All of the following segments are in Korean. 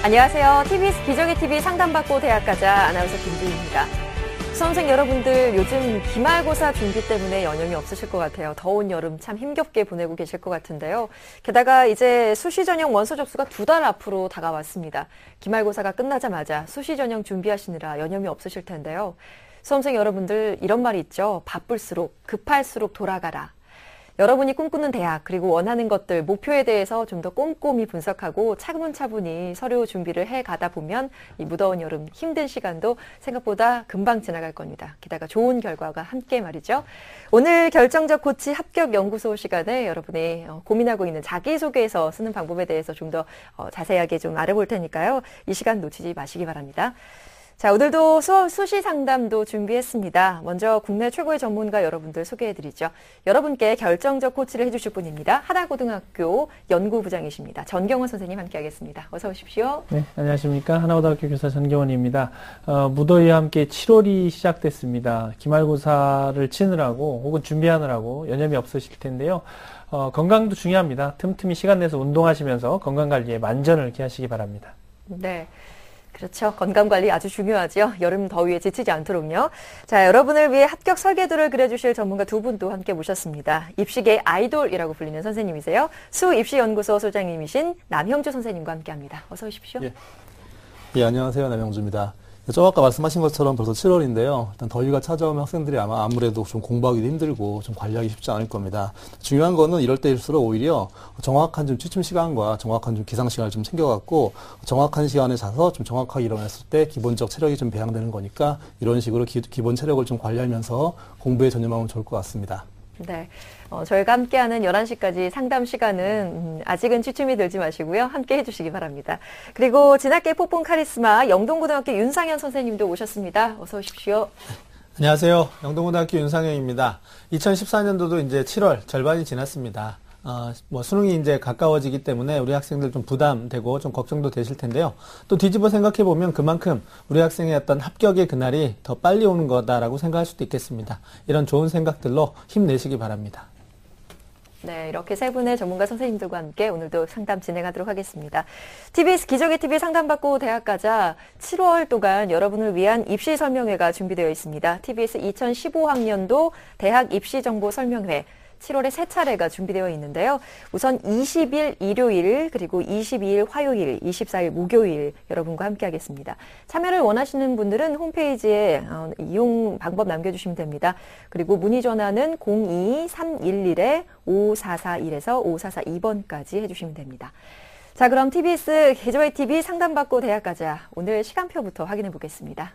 안녕하세요. TBS 기적의 TV 상담받고 대학가자 아나운서 김주희입니다. 수험생 여러분들 요즘 기말고사 준비 때문에 여념이 없으실 것 같아요. 더운 여름 참 힘겹게 보내고 계실 것 같은데요. 게다가 이제 수시 전형 원서 접수가 2달 앞으로 다가왔습니다. 기말고사가 끝나자마자 수시 전형 준비하시느라 여념이 없으실 텐데요. 수험생 여러분들 이런 말이 있죠. 바쁠수록 급할수록 돌아가라. 여러분이 꿈꾸는 대학 그리고 원하는 것들, 목표에 대해서 좀 더 꼼꼼히 분석하고 차분차분히 서류 준비를 해가다 보면 이 무더운 여름 힘든 시간도 생각보다 금방 지나갈 겁니다. 게다가 좋은 결과가 함께 말이죠. 오늘 결정적 고치 합격 연구소 시간에 여러분이 고민하고 있는 자기소개서 쓰는 방법에 대해서 좀 더 자세하게 좀 알아볼 테니까요. 이 시간 놓치지 마시기 바랍니다. 자, 오늘도 수시 상담도 준비했습니다. 먼저 국내 최고의 전문가 여러분들 소개해드리죠. 여러분께 결정적 코치를 해주실 분입니다. 하나고등학교 연구부장이십니다. 전경원 선생님 함께하겠습니다. 어서 오십시오. 네, 안녕하십니까. 하나고등학교 교사 전경원입니다. 무더위와 함께 7월이 시작됐습니다. 기말고사를 치느라고 혹은 준비하느라고 여념이 없으실 텐데요. 건강도 중요합니다. 틈틈이 시간 내서 운동하시면서 건강관리에 만전을 기하시기 바랍니다. 네. 그렇죠. 건강관리 아주 중요하죠. 여름 더위에 지치지 않도록요. 자, 여러분을 위해 합격 설계도를 그려주실 전문가 두 분도 함께 모셨습니다. 입시계 아이돌이라고 불리는 선생님이세요. 수입시연구소 소장님이신 남형주 선생님과 함께합니다. 어서 오십시오. 예, 안녕하세요. 남형주입니다. 좀 아까 말씀하신 것처럼 벌써 7월인데요. 일단 더위가 찾아오면 학생들이 아무래도 좀 공부하기도 힘들고 좀 관리하기 쉽지 않을 겁니다. 중요한 거는 이럴 때일수록 오히려 정확한 좀 취침 시간과 정확한 좀 기상 시간을 좀 챙겨갖고 정확한 시간에 자서 좀 정확하게 일어났을 때 기본적 체력이 좀 배양되는 거니까 이런 식으로 기본 체력을 좀 관리하면서 공부에 전념하면 좋을 것 같습니다. 네. 저희가 함께하는 11시까지 상담 시간은 아직은 취침이 들지 마시고요. 함께 해주시기 바랍니다. 그리고 진학계 폭풍 카리스마 영동고등학교 윤상현 선생님도 오셨습니다. 어서 오십시오. 안녕하세요. 영동고등학교 윤상현입니다. 2014년도도 이제 7월 절반이 지났습니다. 수능이 이제 가까워지기 때문에 우리 학생들 좀 부담되고 좀 걱정도 되실 텐데요. 또 뒤집어 생각해 보면 그만큼 우리 학생의 어떤 합격의 그날이 더 빨리 오는 거다라고 생각할 수도 있겠습니다. 이런 좋은 생각들로 힘내시기 바랍니다. 네, 이렇게 세 분의 전문가 선생님들과 함께 오늘도 상담 진행하도록 하겠습니다. TBS 기적의 TV 상담받고 대학가자 7월 동안 여러분을 위한 입시 설명회가 준비되어 있습니다. TBS 2015학년도 대학 입시 정보 설명회 7월에 3차례가 준비되어 있는데요. 우선 20일 일요일, 그리고 22일 화요일, 24일 목요일 여러분과 함께 하겠습니다. 참여를 원하시는 분들은 홈페이지에 이용 방법 남겨주시면 됩니다. 그리고 문의 전화는 02-311-5441에서 5442번까지 해주시면 됩니다. 자, 그럼 TBS 개조의 TV 상담받고 대학가자 오늘 시간표부터 확인해 보겠습니다.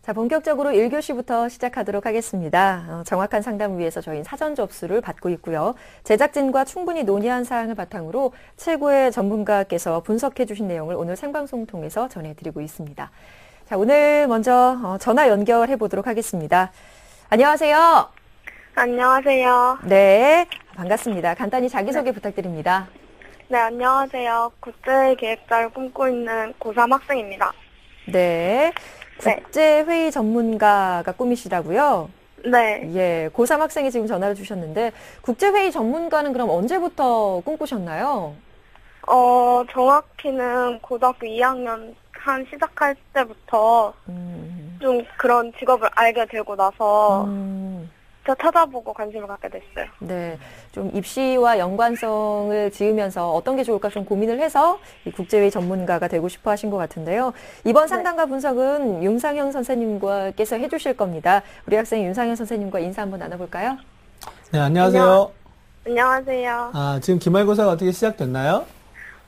자, 본격적으로 1교시부터 시작하도록 하겠습니다. 정확한 상담을 위해서 저희는 사전 접수를 받고 있고요. 제작진과 충분히 논의한 사항을 바탕으로 최고의 전문가께서 분석해 주신 내용을 오늘 생방송 통해서 전해드리고 있습니다. 자, 오늘 먼저 전화 연결해 보도록 하겠습니다. 안녕하세요. 안녕하세요. 네, 반갑습니다. 간단히 자기소개 부탁드립니다. 네, 안녕하세요. 국제기획자를 꿈꾸고 있는 고3 학생입니다. 네. 국제회의 전문가가 꿈이시라고요? 네. 예, 고3 학생이 지금 전화를 주셨는데 국제회의 전문가는 그럼 언제부터 꿈꾸셨나요? 정확히는 고등학교 2학년 한 시작할 때부터 좀 그런 직업을 알게 되고 나서 찾아보고 관심을 갖게 됐어요. 네, 좀 입시와 연관성을 지으면서 어떤 게 좋을까 좀 고민을 해서 이 국제회의 전문가가 되고 싶어 하신 것 같은데요. 이번 상담과 분석은 윤상현 선생님께서 해주실 겁니다. 우리 학생 윤상현 선생님과 인사 한번 나눠볼까요? 네, 안녕하세요. 안녕하세요. 지금 기말고사가 어떻게 시작됐나요?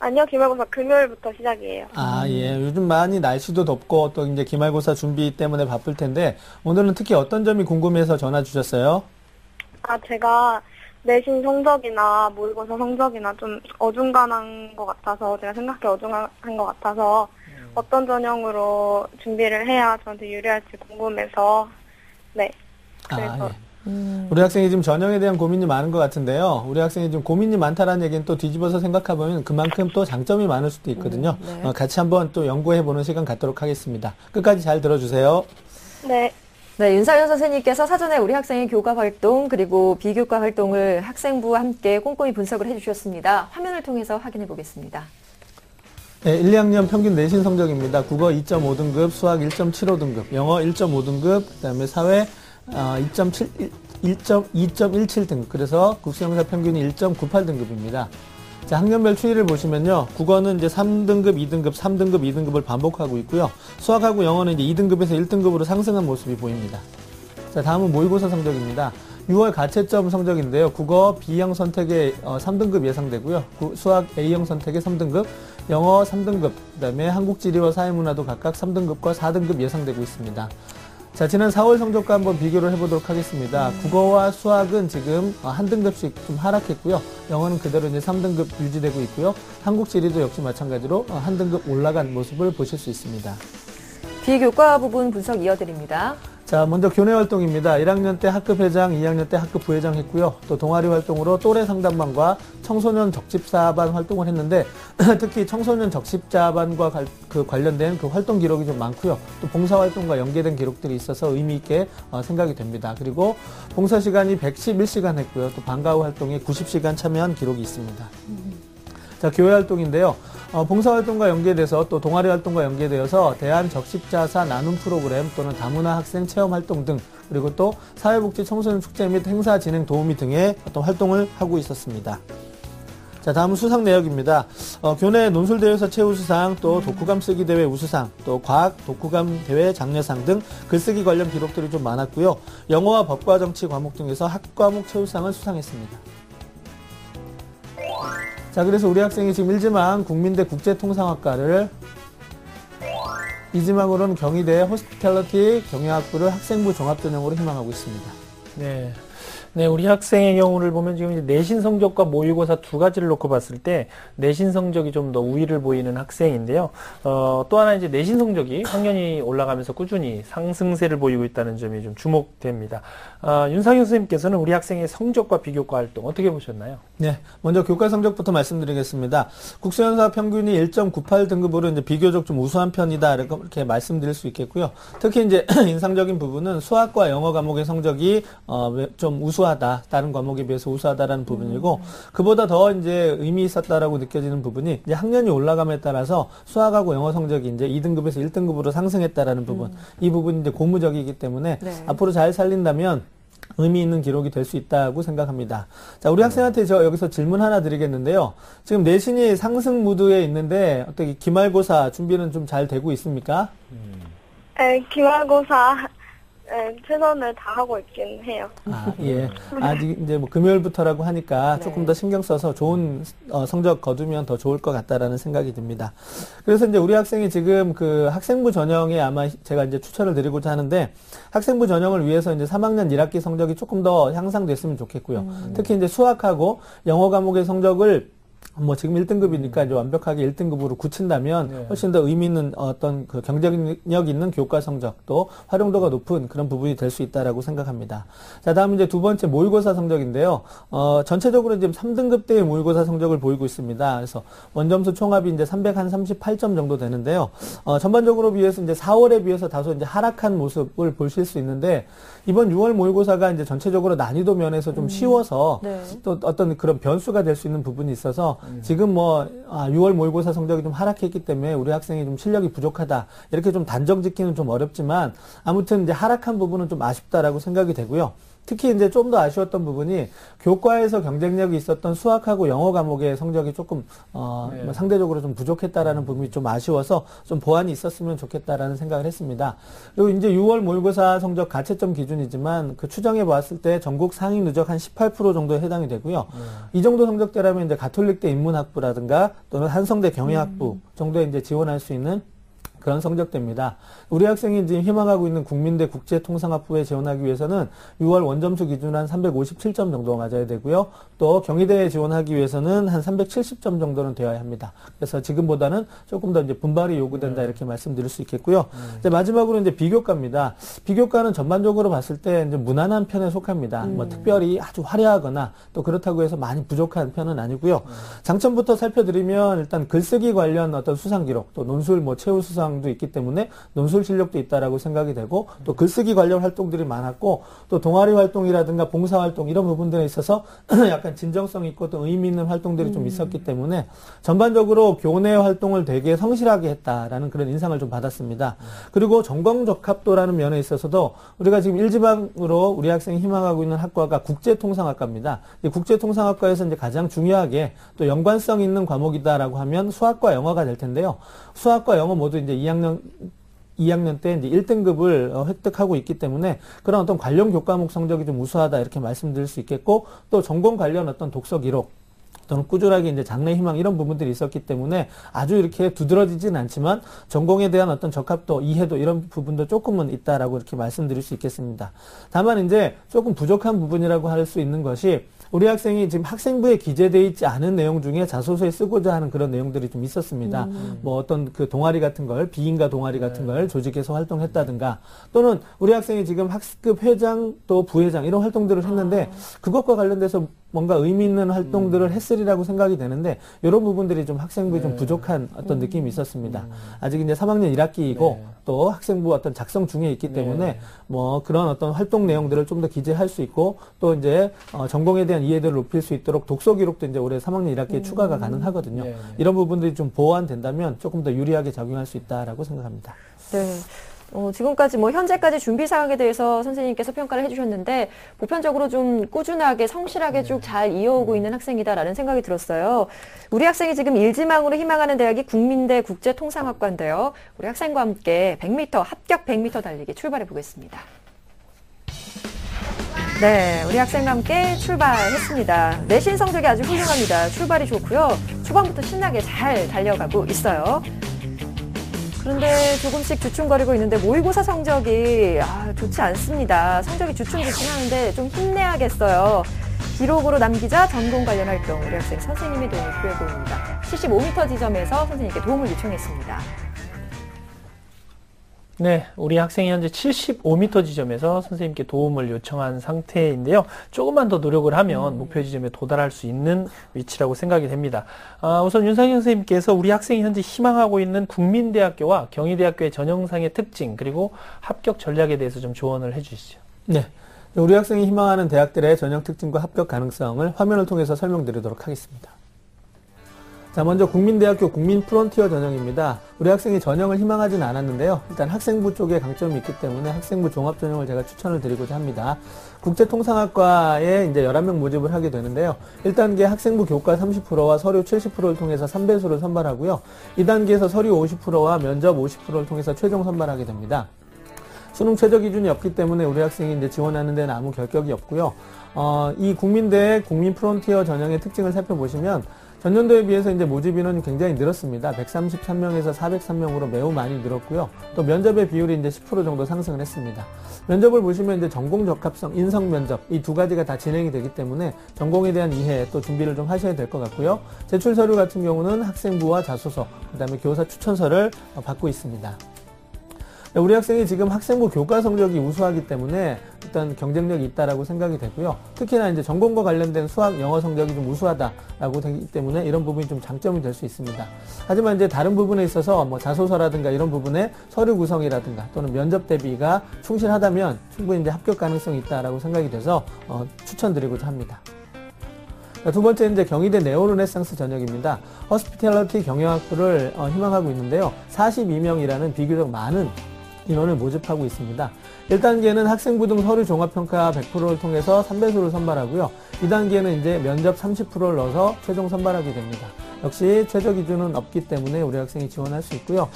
아니요, 기말고사 금요일부터 시작이에요. 예. 요즘 많이 날씨도 덥고 또 이제 기말고사 준비 때문에 바쁠 텐데 오늘은 특히 어떤 점이 궁금해서 전화 주셨어요? 제가 내신 성적이나 모의고사 성적이나 좀 어중간한 것 같아서 제가 생각해 어중간한 것 같아서 어떤 전형으로 준비를 해야 저한테 유리할지 궁금해서 네. 그래서 우리 학생이 지금 전형에 대한 고민이 많은 것 같은데요. 우리 학생이 지금 고민이 많다라는 얘기는 또 뒤집어서 생각해보면 그만큼 또 장점이 많을 수도 있거든요. 네. 같이 한번 또 연구해보는 시간 갖도록 하겠습니다. 끝까지 잘 들어주세요. 네. 네, 윤상현 선생님께서 사전에 우리 학생의 교과 활동 그리고 비교과 활동을 학생부와 함께 꼼꼼히 분석을 해주셨습니다. 화면을 통해서 확인해 보겠습니다. 네, 1, 2학년 평균 내신 성적입니다. 국어 2.5등급, 수학 1.75등급, 영어 1.5등급, 그다음에 사회 2.17등급. 그래서 국수영사 평균이 1.98등급입니다. 자, 학년별 추이를 보시면요. 국어는 이제 3등급, 2등급, 3등급, 2등급을 반복하고 있고요. 수학하고 영어는 이제 2등급에서 1등급으로 상승한 모습이 보입니다. 자, 다음은 모의고사 성적입니다. 6월 가채점 성적인데요. 국어 B형 선택에 3등급 예상되고요. 수학 A형 선택에 3등급, 영어 3등급, 그다음에 한국지리와 사회문화도 각각 3등급과 4등급 예상되고 있습니다. 자, 지난 4월 성적과 한번 비교를 해보도록 하겠습니다. 국어와 수학은 지금 한 등급씩 좀 하락했고요. 영어는 그대로 이제 3등급 유지되고 있고요. 한국지리도 역시 마찬가지로 한 등급 올라간 모습을 보실 수 있습니다. 비교과 부분 분석 이어드립니다. 자, 먼저 교내 활동입니다. 1학년 때 학급회장, 2학년 때 학급부회장 했고요. 또 동아리 활동으로 또래 상담반과 청소년 적십자반 활동을 했는데 특히 청소년 적십자반과 관련된 그 활동 기록이 좀 많고요. 또 봉사활동과 연계된 기록들이 있어서 의미 있게 생각이 됩니다. 그리고 봉사 시간이 111시간 했고요. 또 방과후 활동에 90시간 참여한 기록이 있습니다. 자, 교회 활동인데요. 봉사활동과 연계돼서 또 동아리 활동과 연계되어서 대한적십자사 나눔 프로그램 또는 다문화 학생 체험활동 등 그리고 또 사회복지 청소년 축제 및 행사 진행 도우미 등의 어떤 활동을 하고 있었습니다. 자, 다음은 수상 내역입니다. 교내 논술대회에서 최우수상, 또 독후감 쓰기 대회 우수상, 또 과학 독후감 대회 장려상 등 글쓰기 관련 기록들이 좀 많았고요. 영어와 법과 정치 과목 등에서 학과목 최우수상을 수상했습니다. 자, 그래서 우리 학생이 지금 1지망 국민대 국제통상학과를 2지망으로는 경희대 호스피탈리티 경영학부를 학생부 종합전형으로 희망하고 있습니다. 네. 네, 우리 학생의 경우를 보면 지금 이제 내신 성적과 모의고사 두 가지를 놓고 봤을 때 내신 성적이 좀 더 우위를 보이는 학생인데요. 또 하나 이제 내신 성적이 학년이 올라가면서 꾸준히 상승세를 보이고 있다는 점이 좀 주목됩니다. 윤상현 선생님께서는 우리 학생의 성적과 비교과 활동 어떻게 보셨나요? 네, 먼저 교과 성적부터 말씀드리겠습니다. 국수연사 평균이 1.98등급으로 이제 비교적 좀 우수한 편이다 이렇게 말씀드릴 수 있겠고요. 특히 이제 인상적인 부분은 수학과 영어 과목의 성적이 좀 우수하다, 다른 과목에 비해서 우수하다라는 부분이고, 그보다 더 이제 의미 있었다라고 느껴지는 부분이 이제 학년이 올라감에 따라서 수학하고 영어 성적이 이제 2등급에서 1등급으로 상승했다라는 부분, 이 부분이 이제 고무적이기 때문에 네. 앞으로 잘 살린다면 의미 있는 기록이 될 수 있다고 생각합니다. 자, 우리 학생한테 저 여기서 질문 하나 드리겠는데요. 지금 내신이 상승 무드에 있는데 어떻게 기말고사 준비는 좀 잘 되고 있습니까? 네, 기말고사 최선을 다하고 있긴 해요. 아, 예. 아직 이제 뭐 금요일부터라고 하니까 네. 조금 더 신경 써서 좋은 성적 거두면 더 좋을 것 같다라는 생각이 듭니다. 그래서 이제 우리 학생이 지금 그 학생부 전형에 아마 제가 이제 추천을 드리고자 하는데 학생부 전형을 위해서 이제 3학년 1학기 성적이 조금 더 향상됐으면 좋겠고요. 특히 이제 수학하고 영어 과목의 성적을 뭐 지금 1등급이니까 이제 완벽하게 1등급으로 굳힌다면 네. 훨씬 더 의미 있는 어떤 그 경쟁력 있는 교과 성적 또 활용도가 높은 그런 부분이 될 수 있다라고 생각합니다. 자, 다음 이제 두 번째 모의고사 성적인데요. 전체적으로 지금 3등급대의 모의고사 성적을 보이고 있습니다. 그래서 원점수 총합이 이제 338점 정도 되는데요. 전반적으로 비해서 이제 4월에 비해서 다소 이제 하락한 모습을 보실 수 있는데 이번 6월 모의고사가 이제 전체적으로 난이도 면에서 좀 쉬워서 네. 또 어떤 그런 변수가 될 수 있는 부분이 있어서 지금 6월 모의고사 성적이 좀 하락했기 때문에 우리 학생이 좀 실력이 부족하다 이렇게 좀 단정 짓기는 좀 어렵지만 아무튼 이제 하락한 부분은 좀 아쉽다라고 생각이 되고요. 특히 이제 좀 더 아쉬웠던 부분이 교과에서 경쟁력이 있었던 수학하고 영어 과목의 성적이 조금 네. 상대적으로 좀 부족했다라는 부분이 좀 아쉬워서 좀 보완이 있었으면 좋겠다라는 생각을 했습니다. 그리고 이제 6월 모의고사 성적 가채점 기준이지만 그 추정해 봤을 때 전국 상위 누적 한 18% 정도에 해당이 되고요. 이 정도 성적대라면 이제 가톨릭대 인문학부라든가 또는 한성대 경영학부 정도에 이제 지원할 수 있는 그런 성적대입니다. 우리 학생이 지금 희망하고 있는 국민대 국제통상학부에 지원하기 위해서는 6월 원점수 기준 한 357점 정도 맞아야 되고요. 또 경희대에 지원하기 위해서는 한 370점 정도는 되어야 합니다. 그래서 지금보다는 조금 더 이제 분발이 요구된다 이렇게 말씀드릴 수 있겠고요. 이제 마지막으로 이제 비교과입니다. 비교과는 전반적으로 봤을 때 이제 무난한 편에 속합니다. 뭐 특별히 아주 화려하거나 또 그렇다고 해서 많이 부족한 편은 아니고요. 장점부터 살펴드리면 일단 글쓰기 관련 어떤 수상 기록, 또 논술 뭐 최우 수상 도 있기 때문에 논술 실력도 있다라고 생각이 되고 또 글쓰기 관련 활동들이 많았고 또 동아리 활동이라든가 봉사 활동 이런 부분들에 있어서 약간 진정성 있고 또 의미 있는 활동들이 좀 있었기 때문에 전반적으로 교내 활동을 되게 성실하게 했다라는 그런 인상을 좀 받았습니다. 그리고 전공 적합도라는 면에 있어서도 우리가 지금 일지망으로 우리 학생이 희망하고 있는 학과가 국제통상학과입니다. 이 국제통상학과에서 이제 가장 중요하게 또 연관성 있는 과목이다라고 하면 수학과 영어가 될 텐데요. 수학과 영어 모두 이제 2학년 때 이제 1등급을 획득하고 있기 때문에 그런 어떤 관련 교과목 성적이 좀 우수하다 이렇게 말씀드릴 수 있겠고 또 전공 관련 어떤 독서 기록 또는 꾸준하게 이제 장래 희망 이런 부분들이 있었기 때문에 아주 이렇게 두드러지진 않지만 전공에 대한 어떤 적합도, 이해도 이런 부분도 조금은 있다라고 이렇게 말씀드릴 수 있겠습니다. 다만 이제 조금 부족한 부분이라고 할 수 있는 것이 우리 학생이 지금 학생부에 기재되어 있지 않은 내용 중에 자소서에 쓰고자 하는 그런 내용들이 좀 있었습니다. 뭐 어떤 그 동아리 같은 걸, 비인가 동아리 같은 걸 조직해서 활동했다든가 또는 우리 학생이 지금 학습급 회장 또 부회장 이런 활동들을 했는데 그것과 관련돼서 뭔가 의미 있는 활동들을 했으리라고 생각이 되는데 이런 부분들이 좀 학생부에 좀 부족한 어떤 느낌이 있었습니다. 아직 이제 3학년 1학기이고 또 학생부 어떤 작성 중에 있기 때문에 뭐 그런 어떤 활동 내용들을 좀 더 기재할 수 있고 또 이제 전공에 대한 이해도를 높일 수 있도록 독서 기록도 이제 올해 3학년 1학기에 추가가 가능하거든요. 이런 부분들이 좀 보완된다면 조금 더 유리하게 작용할 수 있다라고 생각합니다. 네. 지금까지 현재까지 준비 사항에 대해서 선생님께서 평가를 해주셨는데, 보편적으로 좀 꾸준하게, 성실하게 쭉 잘 이어오고 있는 학생이다라는 생각이 들었어요. 우리 학생이 지금 일지망으로 희망하는 대학이 국민대 국제통상학과인데요. 우리 학생과 함께 100m, 합격 100m 달리기 출발해 보겠습니다. 네, 우리 학생과 함께 출발했습니다. 내신 성적이 아주 훌륭합니다. 출발이 좋고요. 초반부터 신나게 잘 달려가고 있어요. 그런데 조금씩 주춤거리고 있는데 모의고사 성적이 좋지 않습니다. 성적이 주춤주춤 하는데 좀 힘내야겠어요. 기록으로 남기자 전공 관련 활동 우리 학생 선생님의 도움이 필요해 보입니다. 75m 지점에서 선생님께 도움을 요청했습니다. 네, 우리 학생이 현재 75m 지점에서 선생님께 도움을 요청한 상태인데요. 조금만 더 노력을 하면 목표 지점에 도달할 수 있는 위치라고 생각이 됩니다. 우선 윤상현 선생님께서 우리 학생이 현재 희망하고 있는 국민대학교와 경희대학교의 전형상의 특징 그리고 합격 전략에 대해서 좀 조언을 해주시죠. 네, 우리 학생이 희망하는 대학들의 전형 특징과 합격 가능성을 화면을 통해서 설명드리도록 하겠습니다. 자, 먼저 국민대학교 국민프론티어 전형입니다. 우리 학생이 전형을 희망하진 않았는데요. 일단 학생부 쪽에 강점이 있기 때문에 학생부 종합 전형을 제가 추천을 드리고자 합니다. 국제통상학과에 이제 11명 모집을 하게 되는데요. 1단계 학생부 교과 30%와 서류 70%를 통해서 3배수를 선발하고요. 2단계에서 서류 50%와 면접 50%를 통해서 최종 선발하게 됩니다. 수능 최저 기준이 없기 때문에 우리 학생이 이제 지원하는 데는 아무 결격이 없고요. 이 국민대 국민프론티어 전형의 특징을 살펴보시면 전년도에 비해서 이제 모집 인원이 굉장히 늘었습니다. 133명에서 403명으로 매우 많이 늘었고요. 또 면접의 비율이 이제 10% 정도 상승을 했습니다. 면접을 보시면 이제 전공 적합성, 인성 면접 이 두 가지가 다 진행이 되기 때문에 전공에 대한 이해 또 준비를 좀 하셔야 될 것 같고요. 제출 서류 같은 경우는 학생부와 자소서, 그다음에 교사 추천서를 받고 있습니다. 우리 학생이 지금 학생부 교과 성적이 우수하기 때문에 일단 경쟁력이 있다라고 생각이 되고요. 특히나 이제 전공과 관련된 수학, 영어 성적이 좀 우수하다라고 되기 때문에 이런 부분이 좀 장점이 될 수 있습니다. 하지만 이제 다른 부분에 있어서 뭐 자소서라든가 이런 부분에 서류 구성이라든가 또는 면접 대비가 충실하다면 충분히 이제 합격 가능성이 있다라고 생각이 돼서 추천드리고자 합니다. 두 번째 이제 경희대 네오르네상스 전형입니다. 허스피탈리티 경영학부를 희망하고 있는데요. 42명이라는 비교적 많은 인원을 모집하고 있습니다. 1단계는 학생부 등 서류 종합평가 100%를 통해서 3배수를 선발하고요. 2단계는 이제 면접 30%를 넣어서 최종 선발하게 됩니다. 역시 최저 기준은 없기 때문에 우리 학생이 지원할 수 있고요.